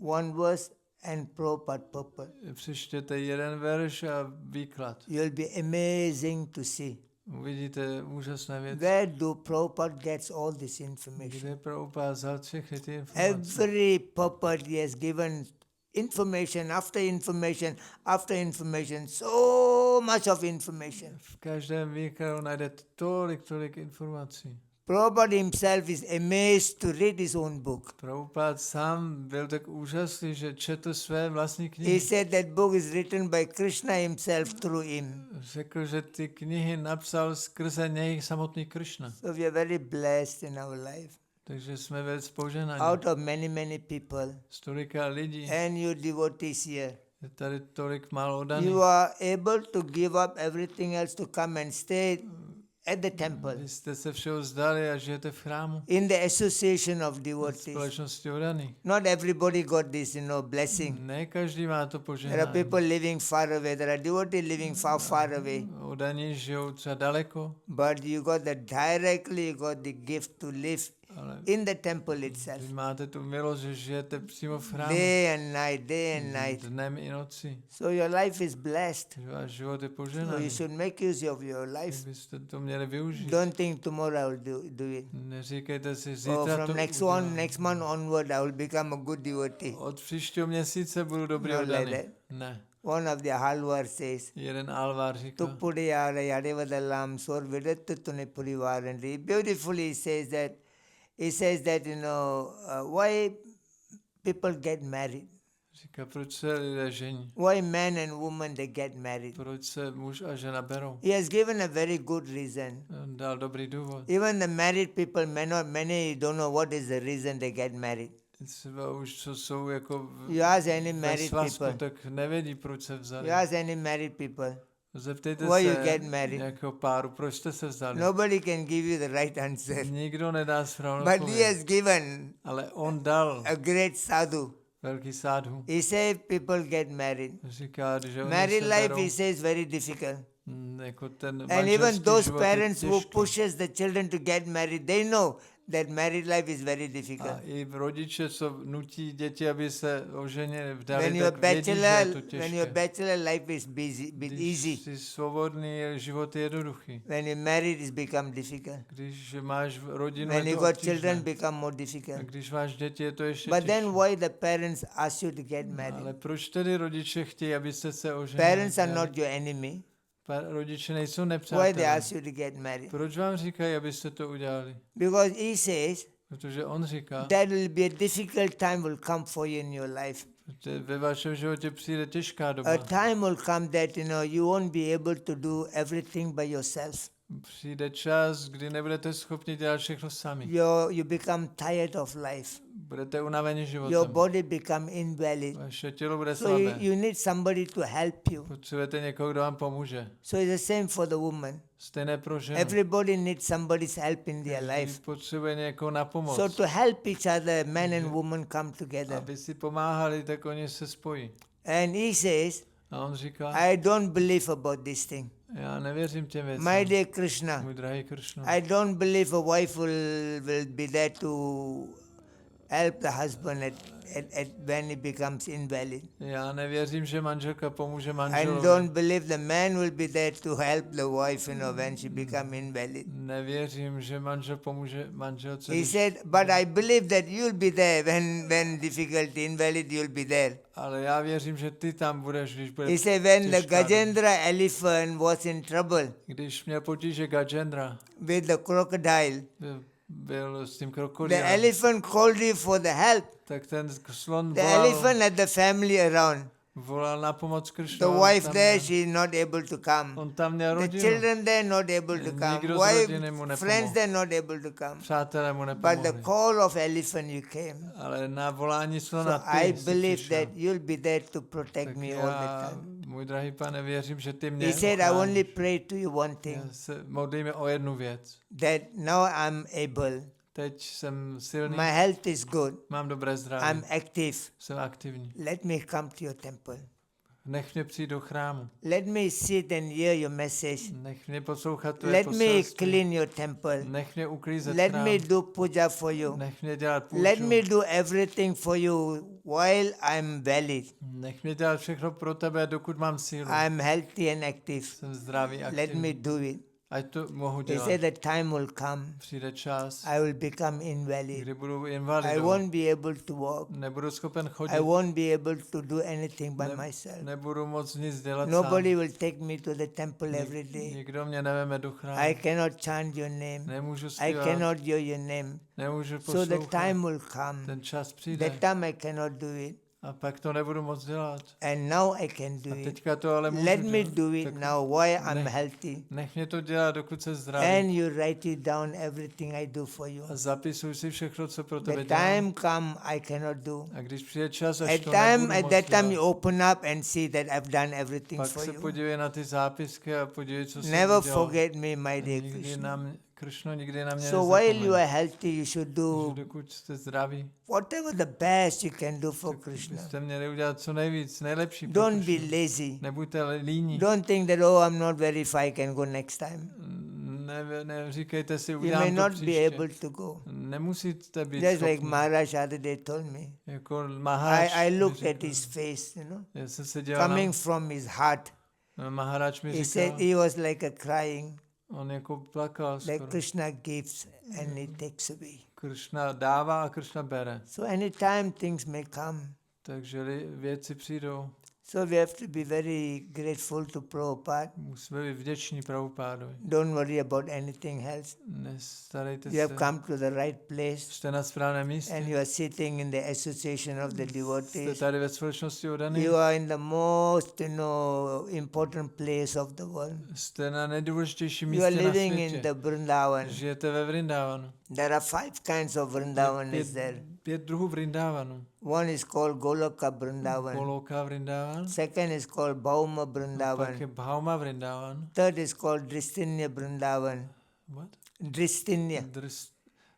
one verse and Prabhupada purport. Přečtěte jeden verš a výklad. You'll be amazing to see. Uvidíte úžasné věci. Where do Prabhupada gets all this information? Kde Prabhupada vzal všechny ty informace. Every purport he has given information after information after information, so much of information. V každém výkladu najdete tolik informací. Prabhupada himself is amazed to read his own book. Prabhupada sám byl tak úžasný, že četl své vlastní He knihy. said that book is written by Krishna himself through him. Řekl, že ty knihy napsal skrze něj samotný Krishna. So we are very blessed in our life. Takže jsme velice požehnaní. Out of many people, Z tolika lidí, and you devotees here, je tady tolik málo oddaných. you are able to give up everything else to come and stay at the temple, Vy jste se všeho vzdali a žijete v chrámu. in the association of V devotees. společnosti oddaných. Not everybody got this, blessing. Ne každý má to There are požehnání. people living far away. There are devotees living far away. Oddaní žijou třeba daleko, But you got directly got the gift to live ale in the temple itself. vy máte tu milost, že žijete přímo v chrámu. Day and night. Dnem i noci. So your life is blessed. Že váš život je So you požehnaný. should make use of your life. Byste to měli využít. Don't think tomorrow I will do it. Neříkejte si, Or zítra from to next month onward, I will become a good devotee. Od příštího měsíce budu dobrý Not like oddaný. that. Ne. One of the Halwar says, Jeden alvár říká, Tuppudiyara Yadevadalam Sor Vidattutune Purivaranri. Beautifully he says that why people get married. Říká, proč se lidé žení? Why man and woman they get married? Proč se muž a žena berou? He has given a very good reason. On dal dobrý důvod. Even the married people, many don't know what is the reason they get married. Třeba už co jsou jako You ask any ve married svazku, people. tak nevědí, proč se vzali. You ask any married people. Zeptejte Why you se get married? nějakého páru, proč jste se vzali. Nobody can give you the right answer. Nikdo nedá správnou But he odpověď. has given Ale on dal a great sadhu. velký sádhu. He said people get married. Říká, že oni Married se life, berou, he says, very difficult. jako ten And even manželský those život je parents who těžký. pushes the children to get married, they know that married life is very difficult. A i rodiče, co nutí děti, aby se oženili, vdali, When you're tak vědí, že je to when your těžké. bachelor life is Když easy. jsi svobodný, život je jednoduchý. When you're married, it's become difficult. Když máš rodinu, When je you to got children, obtížné. become more A difficult. když máš děti, je to ještě But then těžší. why the parents ask you to get Ale married? proč tedy rodiče chtějí, abyste se oženili? Parents are not your enemy. Rodiče nejsou Why they nepřátelé. ask you to get married? Proč vám říkají, abyste to udělali? Because he says Protože on říká, that will be a difficult time will come for you in your life. že ve vašem životě přijde těžká doba. A time will come that you won't be able to do everything by yourself. Přijde čas, kdy nebudete schopni dělat všechno sami. You become tired of life. Budete unaveni Your životem. body become invalid. Vaše tělo bude So you, slabé. you need somebody to help you. Potřebujete někoho, kdo vám pomůže. So it's the same for the woman. Stejné pro ženu. Everybody needs somebody's help in their Každý life. potřebuje někoho na pomoc. So to help each other, man and woman come together. Aby si pomáhali, tak oni se spojí. And he says, A on říká, I don't believe about this thing. já nevěřím těm My věcem. dear Krishna, Můj drahý Kršno. I don't believe a wife will be there to help the husband when he becomes invalid. Já nevěřím, že manželka pomůže I manželovi. don't believe the man will be there to help the wife, when she become invalid. Nevěřím, že manžel pomůže manželce. He když- said, but I believe that you'll be there when difficult, invalid, you'll be there. Ale já věřím, že ty tam budeš, když bude He said, when the těžká doba. Gajendra elephant was in trouble Když měl potíže Gajendra, with the crocodile, byl s tím the krokodýlem, elephant called you for the help. tak ten slon The volal, elephant had the family around. volal na pomoc The Kršnu. wife there, she is not able to come. On tam měl The rodinu. children there not able to come. Nikdo z Wife, rodiny mu nepomohl. friends there not able to come. Přátelé mu But the nepomohli. call of elephant you came. Ale na volání So slona I ty jsi believe přišel. that you'll be there to protect Tak me all the já, time. můj drahý pane, věřím, že ty mě He said, I only ochráníš. pray to you one thing, Já se modlíme o jednu věc. that now I'm able. Teď jsem silný, My health is good. mám dobré zdraví, I'm active. jsem aktivní. Let me come to your temple. Nech mě přijít do chrámu. Let me sit and hear your message. Nech mě poslouchat tvoje Let me poselství. clean your temple. Nech mě uklízet Let chrám. me do puja for you. Nech mě dělat půjču. Let me do everything for you while I'm valid. Nech mě dělat všechno pro tebe, dokud mám sílu. I'm healthy and active. Jsem zdravý, Let aktivní. me do it. Ať to mohu He dělat. said the time will come. Přijde čas, I will become invalid. kdy budu I invalidou. won't be able to walk. Nebudu schopen chodit. I won't be able to do anything by myself. Nebudu moc nic dělat Nobody sám. will take me to the temple every day. Nikdo mě neveme do chrámu. I cannot chant your name. Nemůžu I zpívat. cannot hear your name. Nemůžu So the poslouchat. time will come. Ten čas přijde. That time I cannot do it. A pak to nebudu moc dělat. And now I can do A it. teďka to ale můžu Let me dělat. do it Tak now while I'm nech- healthy. Nech mě to dělat, dokud se And zdravím. you write it down everything I do for you. A zapisuj si všechno, co pro The tebe dělám. time come I cannot do. A když přijde čas, až At to nebudu that moc time you dělat, open up and see that I've done everything pak for se you. podívej na ty zápisky a podívej, co jsem Never udělal. forget me, my A dear nikdy Krishna. Kršno, nikdy na mě So while you nezapomeň. are healthy, you should do Takže dokud jste zdraví, whatever the best you can do for Krishna. byste měli udělat co nejvíc, nejlepší pro Don't be Kršnu. lazy. Nebuďte líní. Don't think that, oh, I'm not very fine, I can go next time. Neříkejte si, You may udělám to not be příště. able to go. Nemusíte být Just like schopni. Maharaj other day told me. Jako Maharaj I mi looked říkal, at his face, já jsem se dělal coming from his heart. Maharaj mi He říkal, said he was like a crying, on jako plakal like skoro. Krishna gives and he takes away. Kršna dává a Kršna bere. So anytime things may come. Takže věci přijdou. So we have to be very grateful to Prabhupada. Musíme být vděční Prabhupádovi. Don't worry about anything else. Nestarejte You have se. come to the right place Jste na správném místě. and you are sitting in the association of the Jste devotees. tady ve společnosti oddaných. You are in the most, important place of the world. Jste na nejdůležitějším You are místě na living in světě. the Vrindavan. Žijete ve Vrindavanu. There are 5 kinds of Vrindavan is there. 5 druhů Vrindavanu. One is called Goloka Vrindavan. Goloka Vrindavan. Second is called Bhauma Pak Vrindavan. je Bhauma Vrindavan. Third is called Dristinya Vrindavan. What? Dristinya.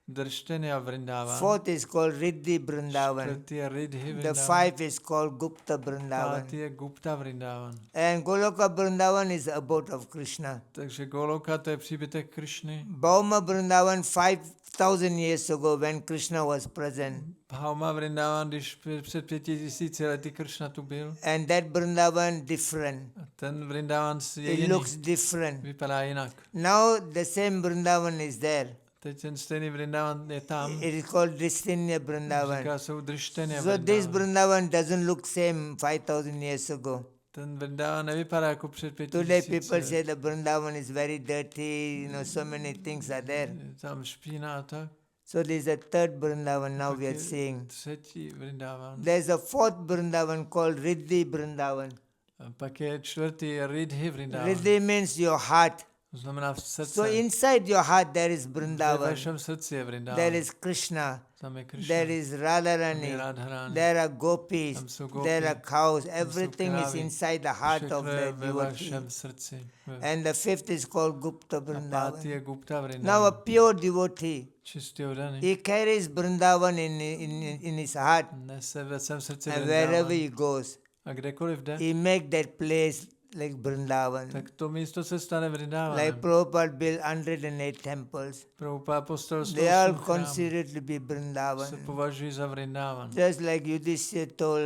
Drštenia Vrindavan. Fourth is called Riddhi Vrindavan. Čtvrtý je Riddhi The Vrindavan. 5th is called Gupta Vrindavan. Pátý je Gupta Vrindavan. And Goloka Vrindavan is the abode of Krishna. Takže Goloka to je příbytek Krišny. Bhauma Vrindavan 5000 years ago when Krishna was present. Bhauma Vrindavan, když před 5000 lety Krishna tu byl. And that Vrindavan different. A ten Vrindavan je It jiný. looks different. Vypadá jinak. Now the same Vrindavan is there. Teď ten stejný Vrindavan je tam. It is called Dristinya Vrindavan. Říká jsou Drštenia So this Vrindavan. Vrindavan doesn't look same 5000 years ago. Ten Vrindavan nevypadá jako před Today 5000 people say let. the Vrindavan is very dirty, so many things are there. Je tam špína a tak. So there is a third Vrindavan now Pak we are je seeing. třetí Vrindavan. There is a fourth Vrindavan called Riddhi Vrindavan. A pak je čtvrtý Riddhi Vrindavan. Riddhi means your heart. To znamená v srdce. So inside your heart there is Ve Vrindavan. vašem srdci je Vrindavan. There is Krishna. Tam je Krishna. There is Tam Radharani. je Radharani. There are gopis. Tam jsou gopi. There are cows. Everything is krávy. inside the heart of Všechno je the ve devotee. vašem srdci. And the fifth is called Gupta A pátý Vrindavan. je Gupta Now a Vrindavan. pure devotee, Čistý oddaný. he carries Vrindavan in his heart, Nese ve svém srdci and wherever Vrindavan. he goes, A kdekoliv jde, he make that place like Vrindavan. tak to místo se stane Like Vrindavanem. Prabhupada built 108 temples. Prabhupada postavil They all 108 chrámů. considered to be Se Vrindavan. považují za Vrindavan. Just like Yudhishthira told,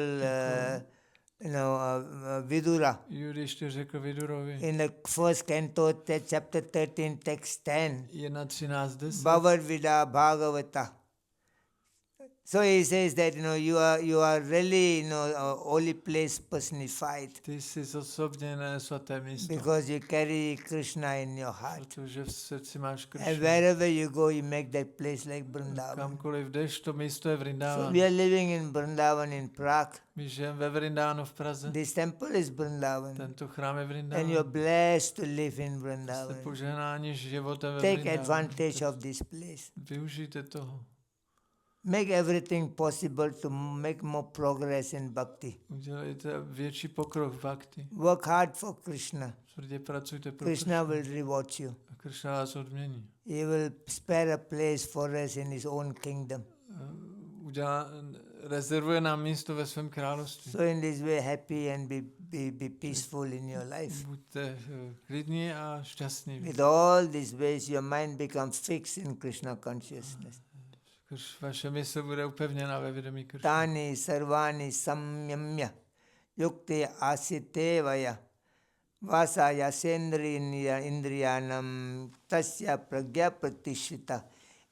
Vidura Judištyr řekl Vidurovi. in the first canto, chapter 13, text 10, 1.13.10. Bhagavad Vida Bhagavata. So he says that you are really a holy place personified Ty jsi zosobněné svaté místo. because you carry Krishna in your heart. Protože v srdci máš And Krishnu. wherever you go, you make that place like Vrindavan. Kamkoliv jdeš, to místo je So Vrindavan. we are living in Vrindavan in Prague. My žijeme ve Vrindavanu v Praze. This temple is Vrindavan, Tento chrám je and Vrindavan. you're blessed to live in Jste Vrindavan. požehnáni životem ve Take Vrindavanu. advantage of this place. Využijte toho. Make everything possible to make more progress in bhakti. Udělejte větší pokrok v bhakti. Work hard for Krishna. Tvrdě pracujte pro Krishna Krishnu. will reward you. A Krishna vás odmění. He will spare a place for us in his own kingdom. Rezervuje nám místo ve svém království. So in this way, happy and be peaceful in your life. Buďte klidní a šťastní. With all these ways, your mind becomes fixed in Krishna consciousness. Vaše mysl bude upevněna ve vědomí Krishna. Tani sarvani samyamya yukti asite vaya vasa yasendri indriyanam tasya pragya pratishita.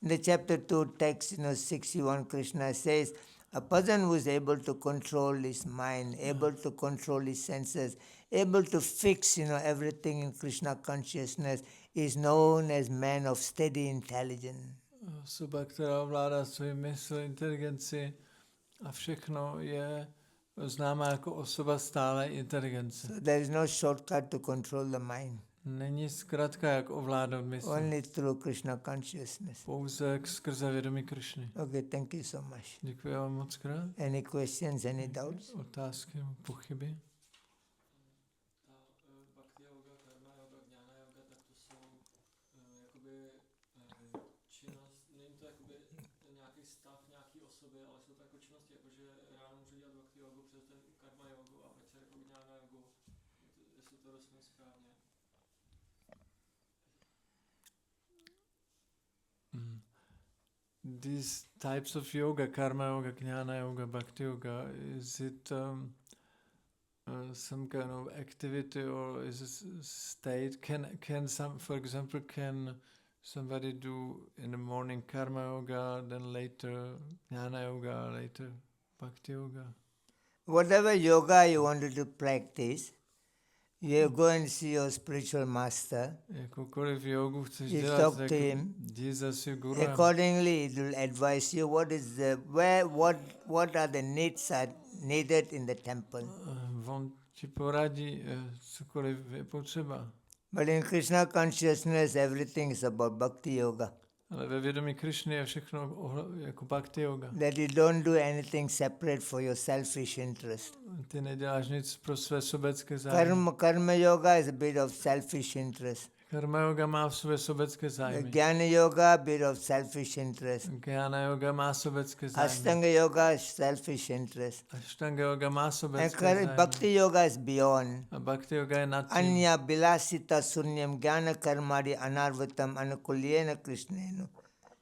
In the chapter 2 text 61, Krishna says, a person who is able to control his mind, able to control his senses, able to fix everything in Krishna consciousness is known as man of steady intelligence. Osoba, která ovládá svou mysl, inteligenci a všechno, je známá jako osoba stále inteligence. So there is no shortcut to control the mind. Není zkrátka, jak ovládnout mysl. Only through Krishna consciousness. Pouze skrze vědomí Krishny. Okay, thank you so much. Děkuji vám moc krát. Any questions, any doubts? Otázky, pochyby? Bhakti yoga, karma yoga, jnana yoga, tak to jsou jakoby činnost, není to jakoby nějaký stav nějaký osoby, ale jsou to jako činnosti, jakože ráno můžu dělat bhakti yogu, přes den karma yogu a večer jako jnana yogu, jestli to rozumím správně. These types of yoga, karma yoga, jnana yoga, bhakti yoga, is it some kind of activity or is it state? Can some, for example, can somebody do in the morning karma yoga, then later jnana yoga, later bhakti yoga? whatever yoga you wanted to practice, you go and see your spiritual master. Jakoukoliv jogu chceš You dělat, talk tak to him. jdi za svým guruem. Accordingly, it will advise you what are the needs are needed in the temple. On ti poradí, cokoliv je potřeba. But in Krishna consciousness, everything is about bhakti yoga. Ale ve vědomí Krišny je všechno jako bhakti yoga. That you don't do anything separate for your selfish interest. Ty neděláš nic pro své sobecké zájmy. Karma yoga is a bit of selfish interest. Karma yoga má v sobě sobecké zájmy. Jnana yoga, a bit of selfish interest. Jnana yoga má sobecké zájmy. Ashtanga yoga is selfish interest. Ashtanga yoga má sobecké And zájmy. bhakti yoga is beyond. A bhakti yoga je nad tím. Anya bilasita sunyam jnana karmari anarvatam anukulyena krishnenu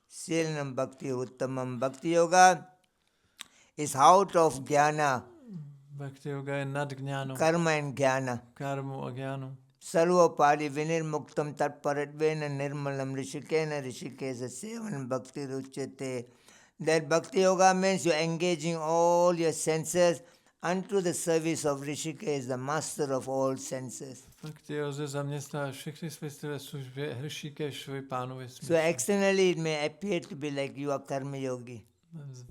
silanam bhakti uttamam. Bhakti yoga is out of jnana, Bhakti yoga je nad jnánou. karma and jnana. Karmu a jnánu. Sarvapadi vinirmuktam tatparadvena nirmalam rishikena rishikesa sevan bhakti ruchyate. That bhakti yoga means you're engaging all your senses unto the service of Rishikesh, the master of all senses. Bhakti yoga zaměstnáváš všechny smysly ve službě Hrishikeshovi pánovi smyslu. So externally it may appear to be like you are karma yogi.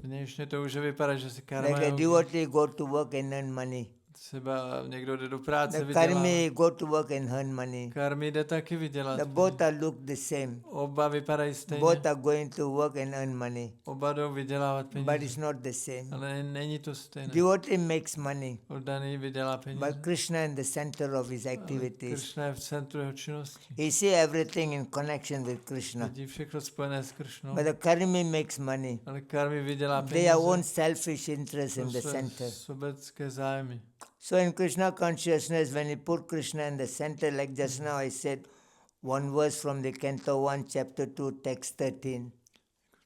Vnějšně to už vypadá, že jsi karma Like a yogi. devotee go to work and earn money. Třeba někdo jde do práce, The vydělá. karmi go to work and earn money. Karmi jde taky vydělat. The both are look the same. Oba vypadají stejně. Both are going to work and earn money. Oba jdou vydělávat But peníze. it's not the same. Ale není to stejné. Devotee makes money, Oddaný vydělá peníze. but Krishna in the center of his activities. Krishna je v centru jeho činnosti. He see everything in connection with Krishna. Vidí všechno spojené s Krishnou. But the karmi makes money. Ale karmi vydělá They peníze. are own selfish interest in pro the své center. sobecké zájmy. So in Krishna consciousness, when you put Krishna in the center, like just now I said, one verse from the Canto 1, Chapter 2, Text 13.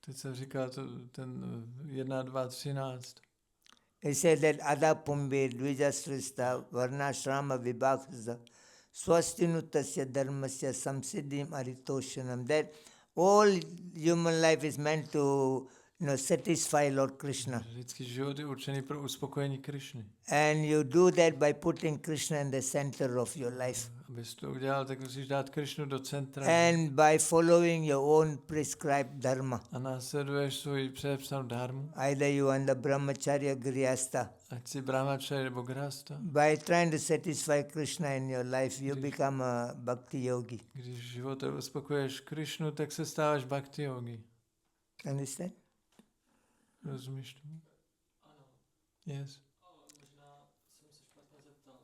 Teď jsem říkal ten 1, 2, 13. He said that Ada Pumbi Dvijasrista Varnashrama Vibhaksa Swastinutasya Dharmasya Samsiddhim Aritoshanam. That all human life is meant to satisfy Lord Krishna. Lidský život je určený pro uspokojení Krišny. And you do that by putting Krishna in the center of your life. Abys to udělal, tak musíš dát Krišnu do centra. And by following your own prescribed dharma. A následuješ svůj předepsanou dharmu. Either you are the brahmacharya grihastha. Ať si brahmacharya nebo grihastha. By trying to satisfy Krishna in your life, you become a bhakti yogi. Když v životě uspokojuješ Krišnu, tak se stáváš bhakti yogi. Understand? Rozumíš tomu? Ano. Yes. Možná jsem se špatně zeptal,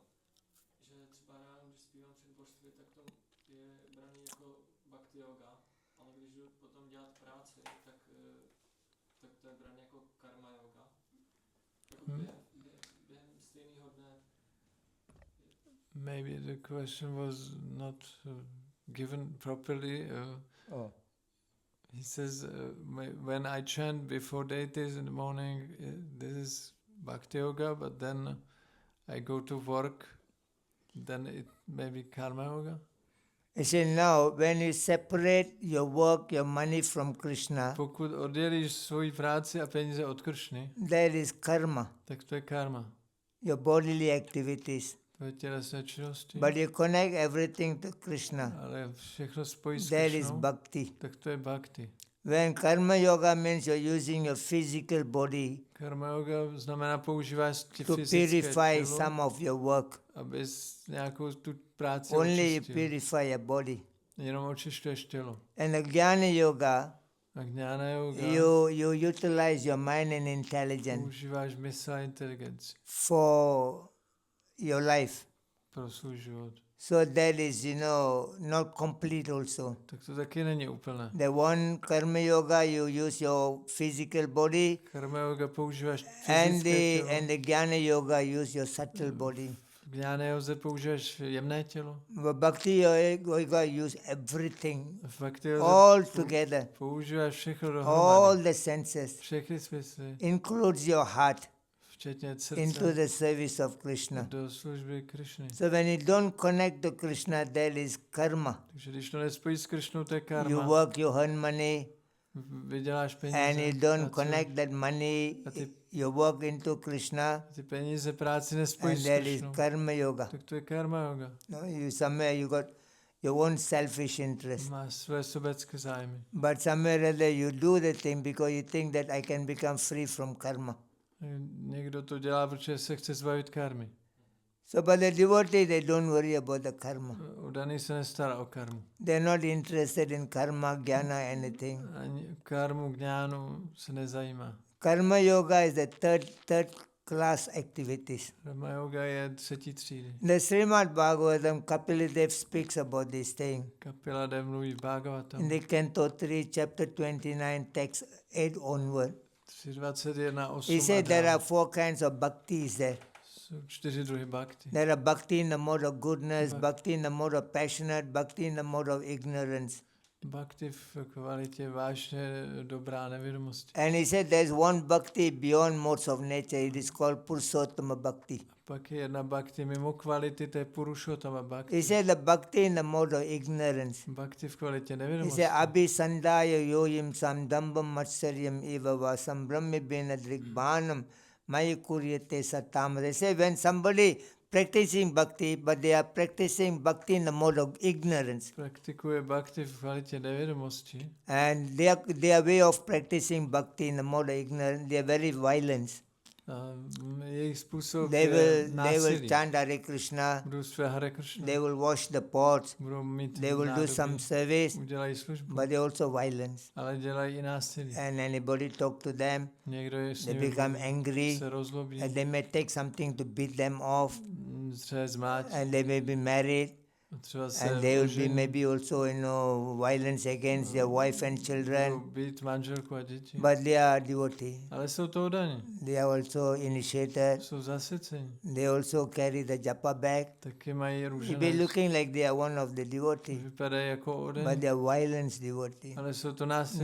že třeba ráno, když zpívám před božství, tak to je braný jako bhakti yoga, ale když jdu potom dělat práci, tak to je braný jako karma yoga. Během stejného dne. Maybe the question was not given properly. He says, when I chant before deities in the morning, this is bhakti yoga, but then I go to work, then it may be karma yoga. You see, now when you separate your work, your money from Krishna, Pokud oddělíš svoji práci a peníze od Kršny, that is karma, tak to je karma. your bodily activities. To je tělesné činnosti. But you connect everything to Krishna, Ale všechno spojí s that is Kršnou, bhakti. tak to je bhakti. When karma yoga means you're using your physical body Karma yoga znamená používáš to fyzické purify tělo, some of your work. abys nějakou tu práci Only you očistil. purify your body. Jenom očišťuješ tělo. And the jnana yoga, A jnana yoga you utilize your mind and intelligence používáš mysl a inteligenci for your life. pro svůj život. So that is, not complete also. Tak to taky není úplné. The one karma yoga, you use your physical body, Karma yoga používáš and fyzické tělo. the jnana yoga use your subtle body. V jnana yoze používáš jemné tělo. But bhakti yoga use everything, V bhakti all yoze together, používáš všechno all dohromady. the senses, Všechny smysly, includes your heart včetně into srdce, the service of Krishna. do služby Krišny. So when you don't connect to Krishna, that is karma. Takže když to nespojí s Krišnou, to je You karma. work, you earn money, Vyděláš peníze. and you don't pracuješ connect that money a ty your work into Krishna, ty peníze práci nespojí and s there is Krišnou, karma yoga. tak to je karma yoga. No, you somewhere you got your own selfish interest. Máš své sobecké zájmy. But somewhere rather you do the thing because you think that I can become free from karma. Někdo to dělá, protože se chce zbavit karmy. So but the devotee, they don't worry about the karma. Udaný se nestará o karmu. They're not interested in karma, jnana, anything. Ani karmu, gňánu se nezajímá. Karma yoga is the third class activities. Karma yoga je třetí třídy. The Srimad Bhagavatam, Kapildev speaks about this thing. Kapila Dev mluví v Bhagavatam. In the Canto 3, Chapter 29, text 8 onward. 3.21.8 He said there are 4 kinds of bhaktis there. Jsou 4 druhy bhakti. There are bhakti in the mode of goodness, bhakti in the mode of passionate, bhakti in the mode of ignorance. Bhakti v kvalitě vážně dobrá nevědomosti. And he said there's one bhakti beyond modes of nature. It is called Purushottama Bhakti. Pak je jedna bhakti mimo kvality, to je Purushottama Bhakti. He said the bhakti in the mode of ignorance. Bhakti v kvalitě He nevědomosti. said Abhisandaya yoyim samdambam matsaryam eva vasam brahmibena drigbhanam maya kuryate satam. They say when somebody practicing bhakti, but they are practicing bhakti in the mode of ignorance. Praktikuje bhakti v kvalitě nevědomosti. And their way of practicing bhakti in the mode of ignorance, they are very violent. Jejich způsob They je will násilí. chant Hare Krishna, Budou své Hare Krishna. they will wash the pots, Budou mít they will do nádoby, some service, udělají službu, but they also violence. ale dělají i násilí. And anybody talk to them, Někdo je s they nimi become angry, se rozlobí, and they may take something to beat them off, třeba zmáč, and they may be married, třeba se and they will be ožení, maybe also, violence against their wife and budou children, být manželku a děti. but they are devotee. Ale jsou to oddaní, They are also initiated. jsou zasvěcení, They also carry the japa bag. taky mají They be růžené, looking like they are one of the devotee, vypadají jako but oddaní, they are violence devotee. ale jsou to násilí.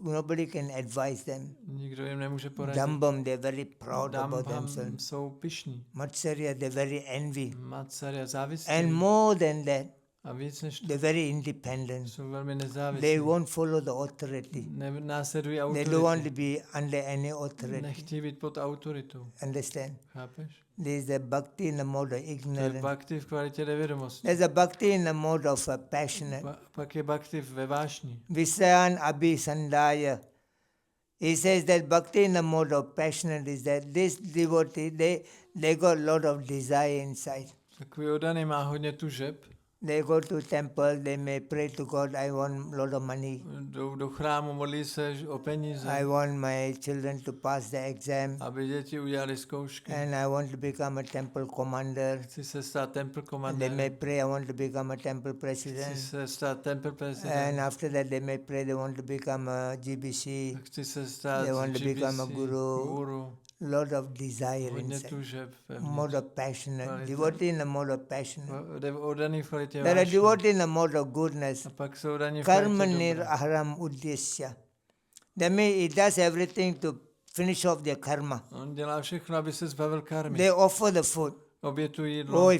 Nobody can advise them. Nikdo jim nemůže poradit. Dambam, they're very proud about Dambam themselves. jsou pyšní. Matsarya, they're very envy. Matsarya závistí. And more than that, A víc než to, they're very independent. jsou velmi nezávislí. They won't follow the authority. Následují They don't want to autoritu. be under any authority. Nechtějí být pod autoritou. Understand? Chápeš? This is the bhakti in the mode of To je ignorance. bhakti v kvalitě nevědomosti. There's a bhakti in the mode of passionate. Pak je bhakti ve vášni. Visayan abhisandaya. He says that bhakti in the mode of passionate is that this devotee, they got a lot of desire inside. Takový oddaný má hodně tužeb. They go to temple, they may pray to God, I want a lot of money. Jdou do chrámu, modlí se o peníze, I want my children to pass the exam. aby děti udělali zkoušky. And I want to become a temple commander. Chci se stát temple And they komandérem. may pray, I want to become a temple Chci president. se stát temple And president. after that they may pray, they want to become a GBC. Chci se stát They want to become a GBC, guru. Lot of desire Hodně inside. tužeb Mode of passionate. Quality. Devotee in the mode of passionate. Oddaný v kvalitě There are vášně. devotee in the mode of goodness. A pak jsou oddaní v Karma kvalitě nir dobra. aharam uddesya. That means he does everything to finish off their karma. On dělá všechno, aby se zbavil karmy. They offer the food. Obětují jídlo. Oh,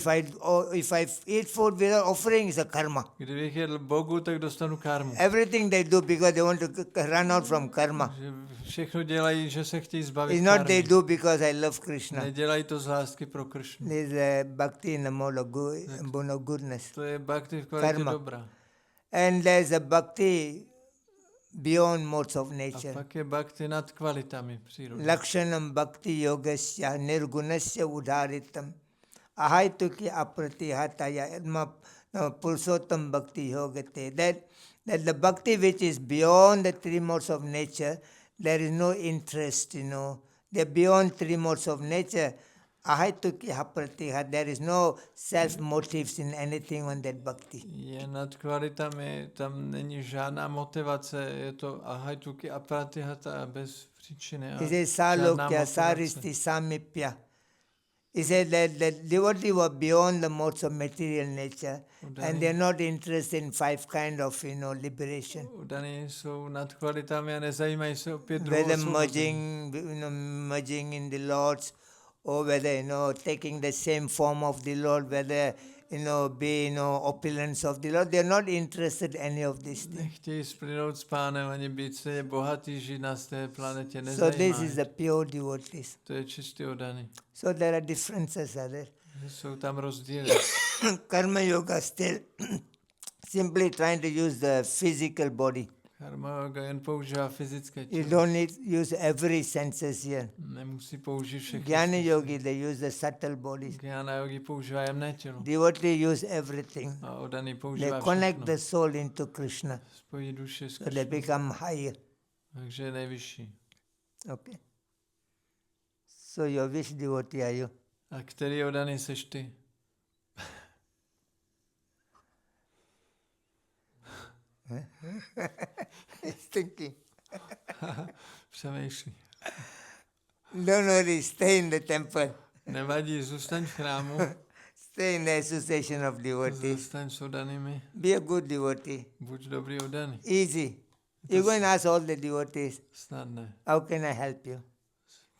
if I eat food without offering, is a karma. Kdybych jedl Bogu, tak dostanu karmu. Everything they do because they want to run out from karma. Že všechno dělají, že se chtějí zbavit It's not karmy. they do because I love Krishna. Nedělají to z lásky pro Kršnu. This is bhakti in the mode of goodness. To je bhakti v kvalitě Karma. dobra. And there's a bhakti beyond modes of A nature. pak je bhakti nad kvalitami přírody. Lakshanam bhakti yogasya nirgunasya udharitam ahaituki apratihataya purusottam bhakti yogate. That the bhakti which is beyond the 3 modes of nature, there is no interest, They're beyond 3 modes of nature. Ahaituki apratihat, there is no self-motives in anything on that bhakti. Je nad kvalitami, tam není žádná motivace, je to ahajtuki apratihata a bez příčiny. A He says žádná salokya motivace. saristi samipya. He said that the devotee were beyond the modes of material nature and they're not interested in 5 kind of, liberation. Udaní jsou nad kvalitami a nezajímají se o 5 druhů Whether osvobození. merging in the Lords or whether, taking the same form of the Lord, whether be opulence of the Lord. They are not interested in any of these things. Nechtějí splynout s Pánem ani být stejně bohatý, žít na té planetě. So this Nezajímá is je. the pure devotees. To je čistý oddaný. So there are differences, are there? Jsou tam rozdíly. Karma yoga still simply trying to use the physical body. Karma yoga jen používá fyzické You tělo. don't need use every senses here. Nemusí použít všechny. Jnana yogi, they use the subtle bodies. Jnana yogi používá jemné tělo. Devotee use everything. A oddaný They používá connect všechno. the soul into Krishna. Spojí duše s So they Krišnou. become higher. Takže je nejvyšší. Okay. So your which devotee are you? A který oddaný seš ty? He's thinking. Přemýšlí. Don't worry, stay in the temple. Nevadí, zůstaň v chrámu. Stay in the association of devotees. Zůstaň s oddanými. Be a good devotee. Buď dobrý oddaný. Easy. You go and ask all the devotees, Snadné. how can I help you?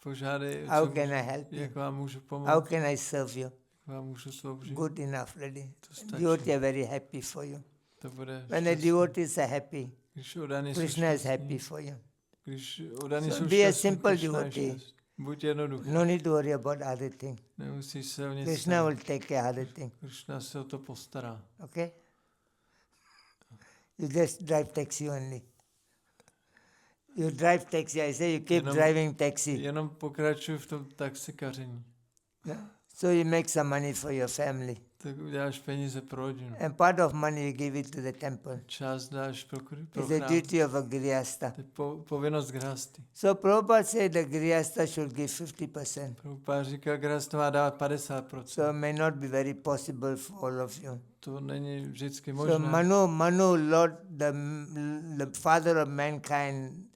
Požádej, How can I help you? jak vám můžu How pomoct, can I serve you? jak vám můžu sloužit. Good enough, ready. To stačí. Devotee are very happy for you. To bude When the šťastný. devotees are happy, Když oddaný jsou Krishna is šťastní, happy for you. když oddaný So jsou be a šťastní, simple Krishna je devotee. šťastný. Buď jednoduchý. No need to worry about other things. Nemusíš se o nic Krishna starat. will take care of other things. Krishna se o to postará. Okay? You just drive taxi only. You drive taxi. I say you keep Jenom- driving taxi. Jenom pokračuj v tom taxikaření. No? So you make some money for your family. Tak uděláš peníze pro rodinu. And part of money you give it to the temple. Část dáš pro It's a chrám. duty of a grihasta. To je povinnost grhasty. So Prabhupada said the grihasta should give 50%. Prabhupada říká, grhasta má dávat 50%. So it may not be very possible for all of you. To není vždycky So možné. Manu, Lord, the father of mankind,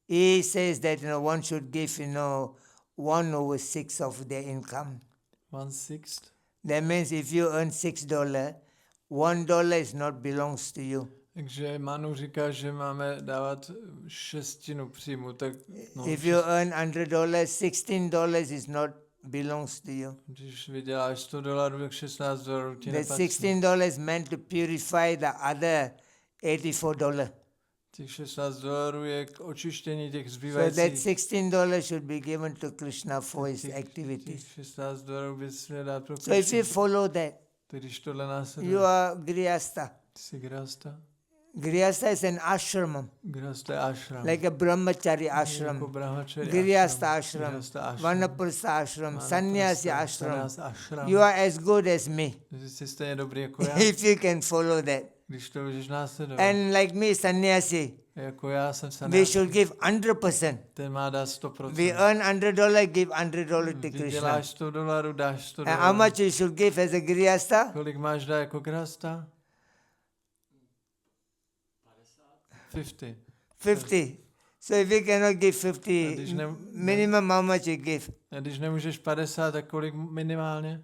he says that one should give 1/6 of their income. 1/6. That means if you earn $6, $1 is not belongs to you. Takže Manu říká, že máme dávat 1/6 příjmu, tak no, If you earn $100, $16 is not belongs to you. když vyděláš $100, tak $16 ti The nepatří. $16 is meant to purify the other $84. Těch $16 je k očištění těch So that zbývajících. $16 should be given to Krishna for his Těch activities. $16 bys měl dát pro So if you Krishnu. follow that, Tak když tohle you následuje, are grihasta. ty jsi grhasta. Grihasta is an ashram, Grhasta je ashram. like a brahmachari Jako ashram, brahmachari grihasta ashram, Grihasta ashram. vanaprastha ashram, sannyasi ashram. Sannyas ashram. You are as good as me Ty jsi stejně dobrý jako já, if you can follow that. když to můžeš následovat. And like me, sannyasi, Jako já jsem we sannyas, should give 100%. ten má dát 100%. We earn $100, give $100 to Krishna. Vyděláš $100, dáš $100. And how much you should give as a grihasta? Kolik máš dát jako grhasta? 50. 50. So if you cannot give 50, A když ne- minimum how much you give? A když nemůžeš 50, tak kolik minimálně?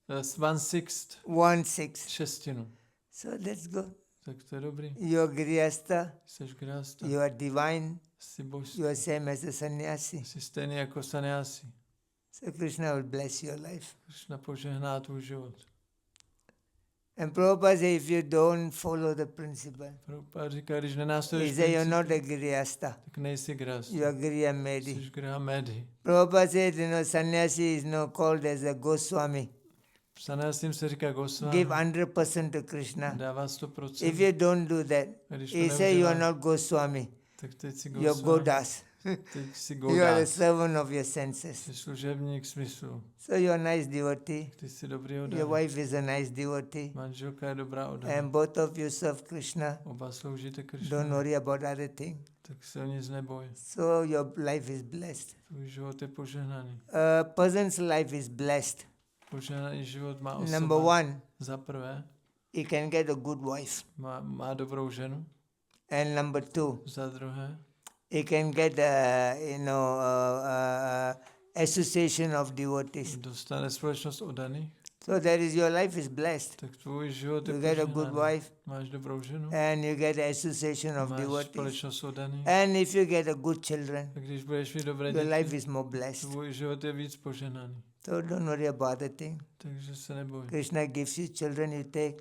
1/6. 1/6. Šestinu. So that's good. Tak to je dobrý. You are grihasta, Jsi grhasta. you are divine, Jsi božský. you are same as a sannyasi. Jsi stejný jako sannyasi. So Krishna will bless your life. Krishna požehná tvůj život. And Prabhupada says if you don't follow the principle, Prabhupada říká, když he nenásleduješ says you're princip, not a grihasta, tak nejsi grhasta. you are griha medi. Jsi grha medhi. Prabhupada says, sannyasi is called as a Goswami. Sannyasim se říká Goswami. Give 100% to Krishna. Dává 100%. If you don't do that, A když to he says you are neuděláš, not Goswami, tak teď si you're Goswami. Godas. Teď si You are a Godas. servant of your senses. Jsi služebník smyslu. So you are a nice devotee. Ty jsi dobrý Your oddaný. wife is a nice devotee. Manželka je dobrá oddaná. And both of you serve Krishna. Oba sloužíte Don't Krishna. worry about other things. Tak se o nic neboj. So your life is blessed. Tvůj život je požehnaný. A person's life is blessed. Požehnaný život má Number osoba. one, Za prvé, he can get a good wife. má dobrou ženu. And number two, Za druhé, he can get association of devotees. dostane společnost oddaných. So that is your life is blessed. Tak tvůj život je You get a good požehnaný. wife Máš dobrou ženu. and you get association of Máš devotees. společnost oddaných. And if you get a good children, A když budeš mít dobré your life děti, is more blessed. tvůj život je víc požehnaný. So don't worry about the thing. Takže se neboj. Krishna gives you children, you take.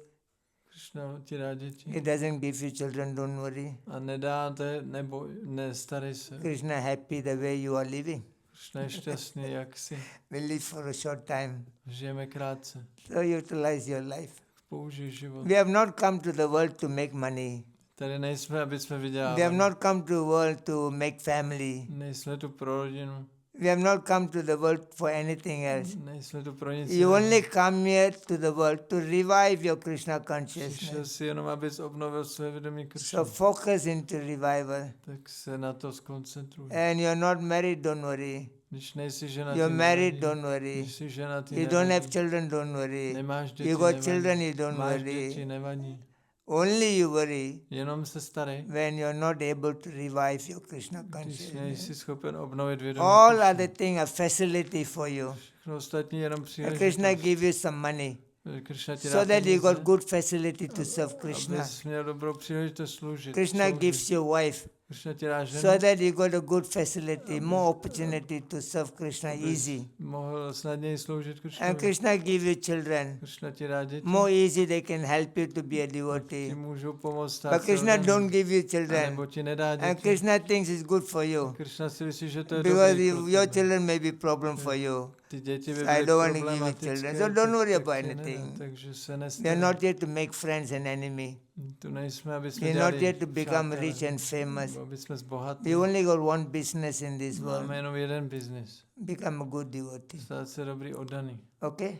Krishna ti dá děti. He doesn't give you children, don't worry. A nedáte, neboj, nestarej se. Krishna happy the way you are living. Krishna je šťastný, jak si. We live for a short time. Žijeme krátce. So utilize your life. Použij život. We have not come to the world to make money. Tady nejsme, aby jsme vydělávali. We have not come to the world to make family. Nejsme tu pro rodinu. We have not come to the world for anything else. Nejsme tu pro nic You jiného. only come here to the world to revive your Krishna Přišel consciousness. si jenom, abys obnovil své vědomí Krishna. So focus into revival. Tak se na to skoncentruj. And you're not married, don't worry. Když nejsi ženatý, You're married, nevadí. don't worry. Když jsi ženatý, You don't have nevadí. children, don't worry. Nemáš děti, You got nevadí. children, you don't Máš děti, worry. nevadí. Only you worry Jenom se starej, when you're not able to revive your Krishna když consciousness. nejsi schopen obnovit vědomí. All Krishna. other things are facility for you. Všechno ostatní je jenom And Krishna příležitost. give you some money Krishna ti dá so that you got peníze, good facility to serve Krishna. abys měl dobrou příležitost sloužit. Krishna sloužit. gives you wife Krishna ti dá ženu, so that you got a good facility, more opportunity to serve Krishna easy. mohl snadněji sloužit And Krishnovi. Krishna give you children, Krishna ti dá děti, more easy they can help you to be a ti devotee. můžou pomoct But stát se Krishna oddaním. don't give you A children. nebo ti nedá And děti. Krishna thinks it's good for you. Krishna si myslí, že to je Because dobrý pro your tebe. children may be problem for you. Ty děti by I byly don't want to give you problematické, children. So don't worry tak about ti nedá, anything. takže se We are nestarej. not here to make friends and enemy. Tu nejsme, aby We jsme are not dělali here to become přátelé, rich and famous. nebo aby jsme zbohatli. We only got one business in this world. Máme jenom jeden biznis. Become a good devotee. Stát se dobrý oddaný. Okay?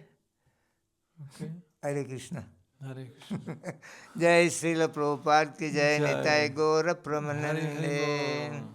Okay? Hare Krishna. Hare Krishna. Jai Srila Prabhupada ki jai, Jai. Nitai Gaura Hare Pramanande. Hare Bol.